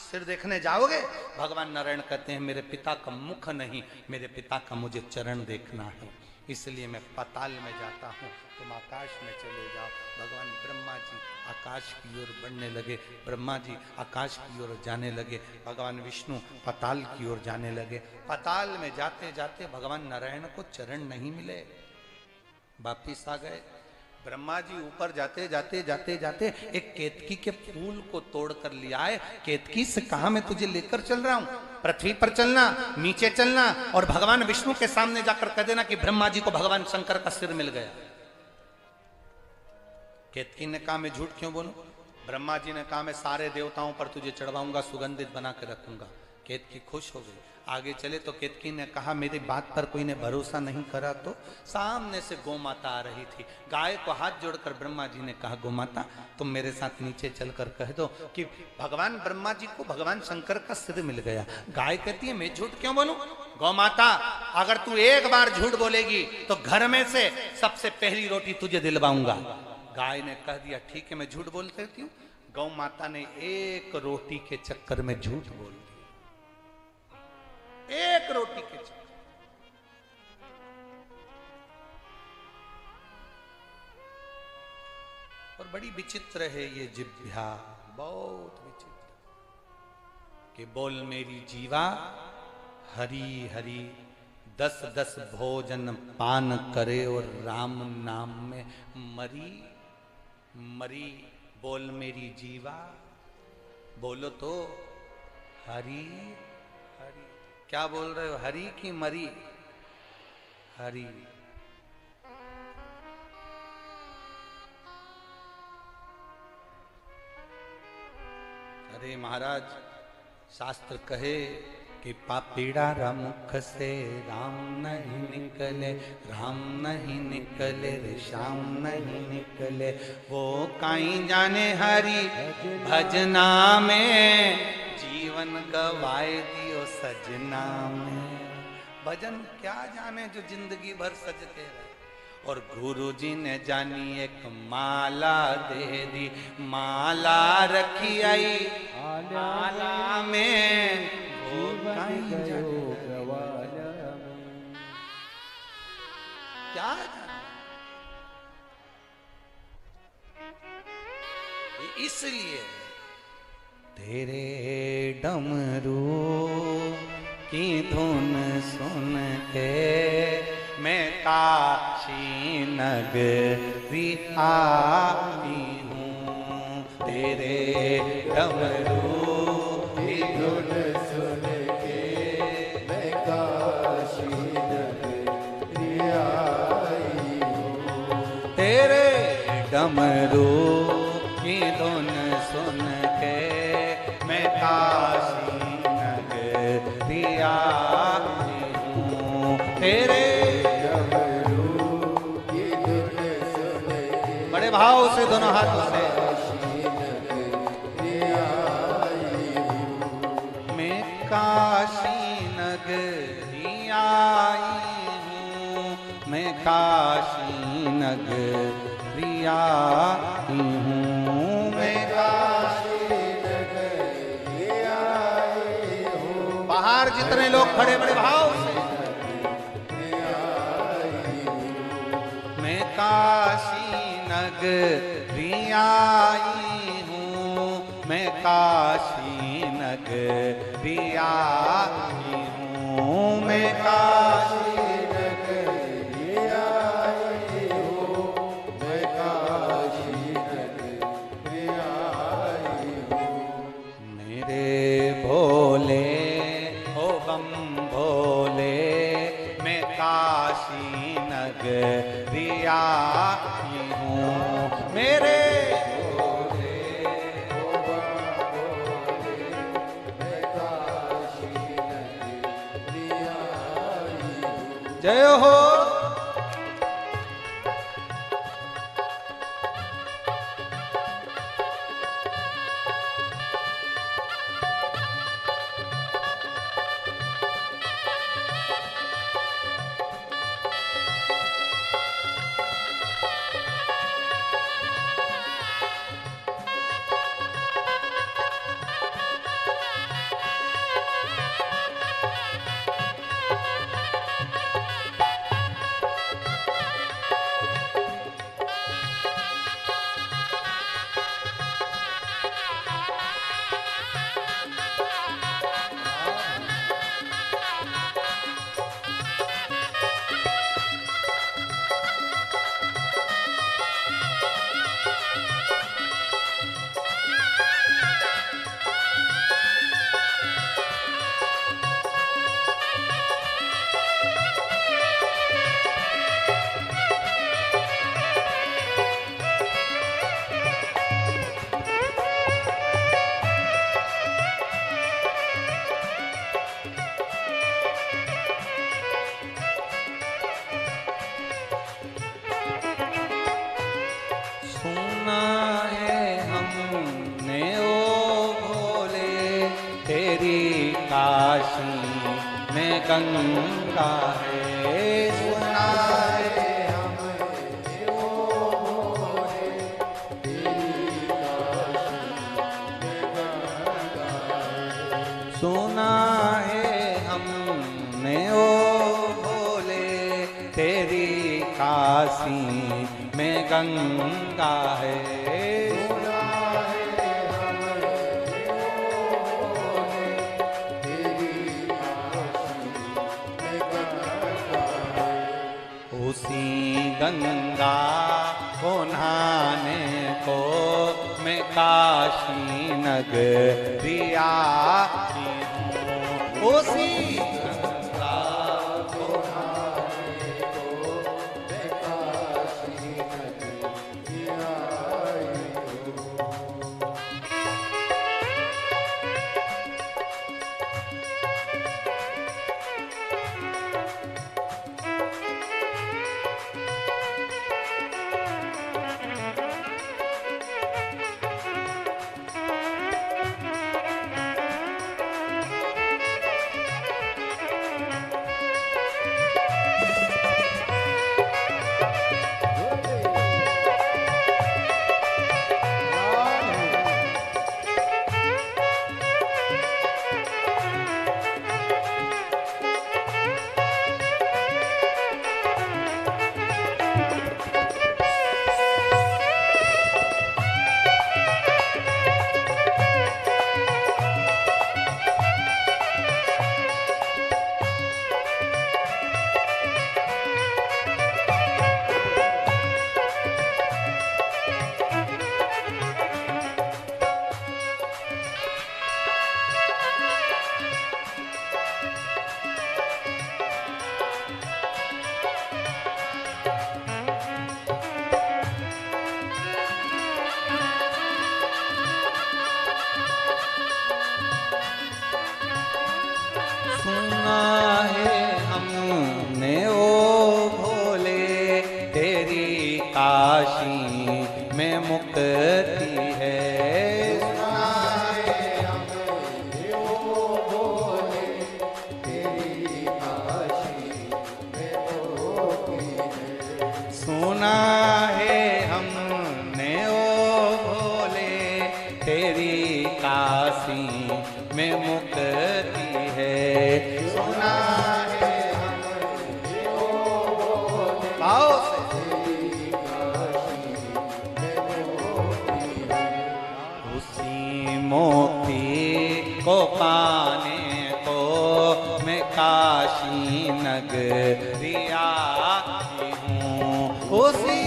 सिर देखने जाओगे? भगवान नारायण कहते हैं मेरे पिता का मुख नहीं, मेरे पिता का मुझे चरण देखना है, इसलिए मैं पाताल में जाता हूँ, तुम आकाश में चले जाओ। भगवान ब्रह्मा जी आकाश की ओर बढ़ने लगे, ब्रह्मा जी आकाश की ओर जाने लगे, भगवान विष्णु पाताल की ओर जाने लगे। पाताल में जाते जाते भगवान नारायण को चरण नहीं मिले, वापिस आ गए। ब्रह्मा जी ऊपर जाते जाते जाते जाते एक केतकी के फूल को तोड़ कर ले आए। केतकी से कहा मैं तुझे लेकर चल रहा हूं, पृथ्वी पर चलना, नीचे चलना और भगवान विष्णु के सामने जाकर कह देना कि ब्रह्मा जी को भगवान शंकर का सिर मिल गया। केतकी ने कहा मैं झूठ क्यों बोलूं? ब्रह्मा जी ने कहा मैं सारे देवताओं पर तुझे चढ़वाऊंगा, सुगंधित बना के रखूंगा। केतकी खुश हो गई। आगे चले तो केतकी ने कहा मेरी बात पर कोई ने भरोसा नहीं करा तो? सामने से गौ माता आ रही थी। गाय को हाथ जोड़कर ब्रह्मा जी ने कहा गौ माता तुम मेरे साथ नीचे चलकर कह दो कि भगवान ब्रह्मा जी को भगवान शंकर का सिर मिल गया। गाय कहती है मैं झूठ क्यों बोलूं? गौ माता अगर तू एक बार झूठ बोलेगी तो घर में से सबसे पहली रोटी तुझे दिलवाऊंगा। गाय ने कह दिया ठीक है मैं झूठ बोल सकती हूँ। गौ माता ने एक रोटी के चक्कर में झूठ बोल दिया, एक रोटी के चक्कर। और बड़ी विचित्र है ये जिह्वा, बहुत विचित्र कि बोल मेरी जीवा हरि हरि 10-10 भोजन पान करे और राम नाम में मरी मरी। बोल मेरी जीवा, बोलो तो हरि हरि। क्या बोल रहे हो, हरि की मरी? हरि। अरे महाराज शास्त्र कहे कि पापीड़ा मुख से राम नहीं निकले, राम नहीं निकले रे श्याम नहीं निकले। वो काई जाने हरि भजना में जीवन गवाए दियो सजना में। भजन क्या जाने जो जिंदगी भर सजते रहे। और गुरु जी ने जानी एक माला दे दी, माला रखी आई माला में क्या इसलिए तेरे डमरू की धुन सुन के मैं काशी नगरी आई हूँ। तेरे डमरू की धुन सुन के मैं काशी नगरी आई हूँ। तेरे डमरू की धुन सुन के मैं काशी नगरी आई हूँ। तेरे बड़े भाव से दोनों हाथों से मैं काशी नगरी आई हूँ, मैं काशी नगरी आई हूँ, मैं काशी नगरी आई हूँ। बाहर जितने लोग खड़े बड़े भाव से मैं काशी नगरी आई हूँ, मैं काशी नगरी आई हूँ, मैं काशी नगरी आई हूँ, मैं काशी नगरी आई हूँ। मेरे भोले ओ बम भोले मैं काशी नगरी आई हूँ। मेरे भोले ओ बम भोले जय हो। सुना है हमने ओ भोले तेरी काशी में गंगा है। सुना है हमने ओ भोले तेरी काशी में गंगा है। सुना है हमने ओ भोले तेरी काशी में गंगा है। उसी गंगा को नहाने को मैं काशी नगरिया की हूँ। उसी गंगा को नहाने को मैं काशी नगरिया की हूँ। सुना है हमने ओ भोले तेरी काशी में मुक्ति है। सुना है हमने ओ भोले तेरी काशी में मुक्ति है। सुना है हमने ओ भोले तेरी काशी में मुक्ति है। सुना है हमने ओ भोले आओ तेरी काशी में मुक्ति है। उसी मोक्ति को पाने को मैं काशी नगरिया की हूँ। उसी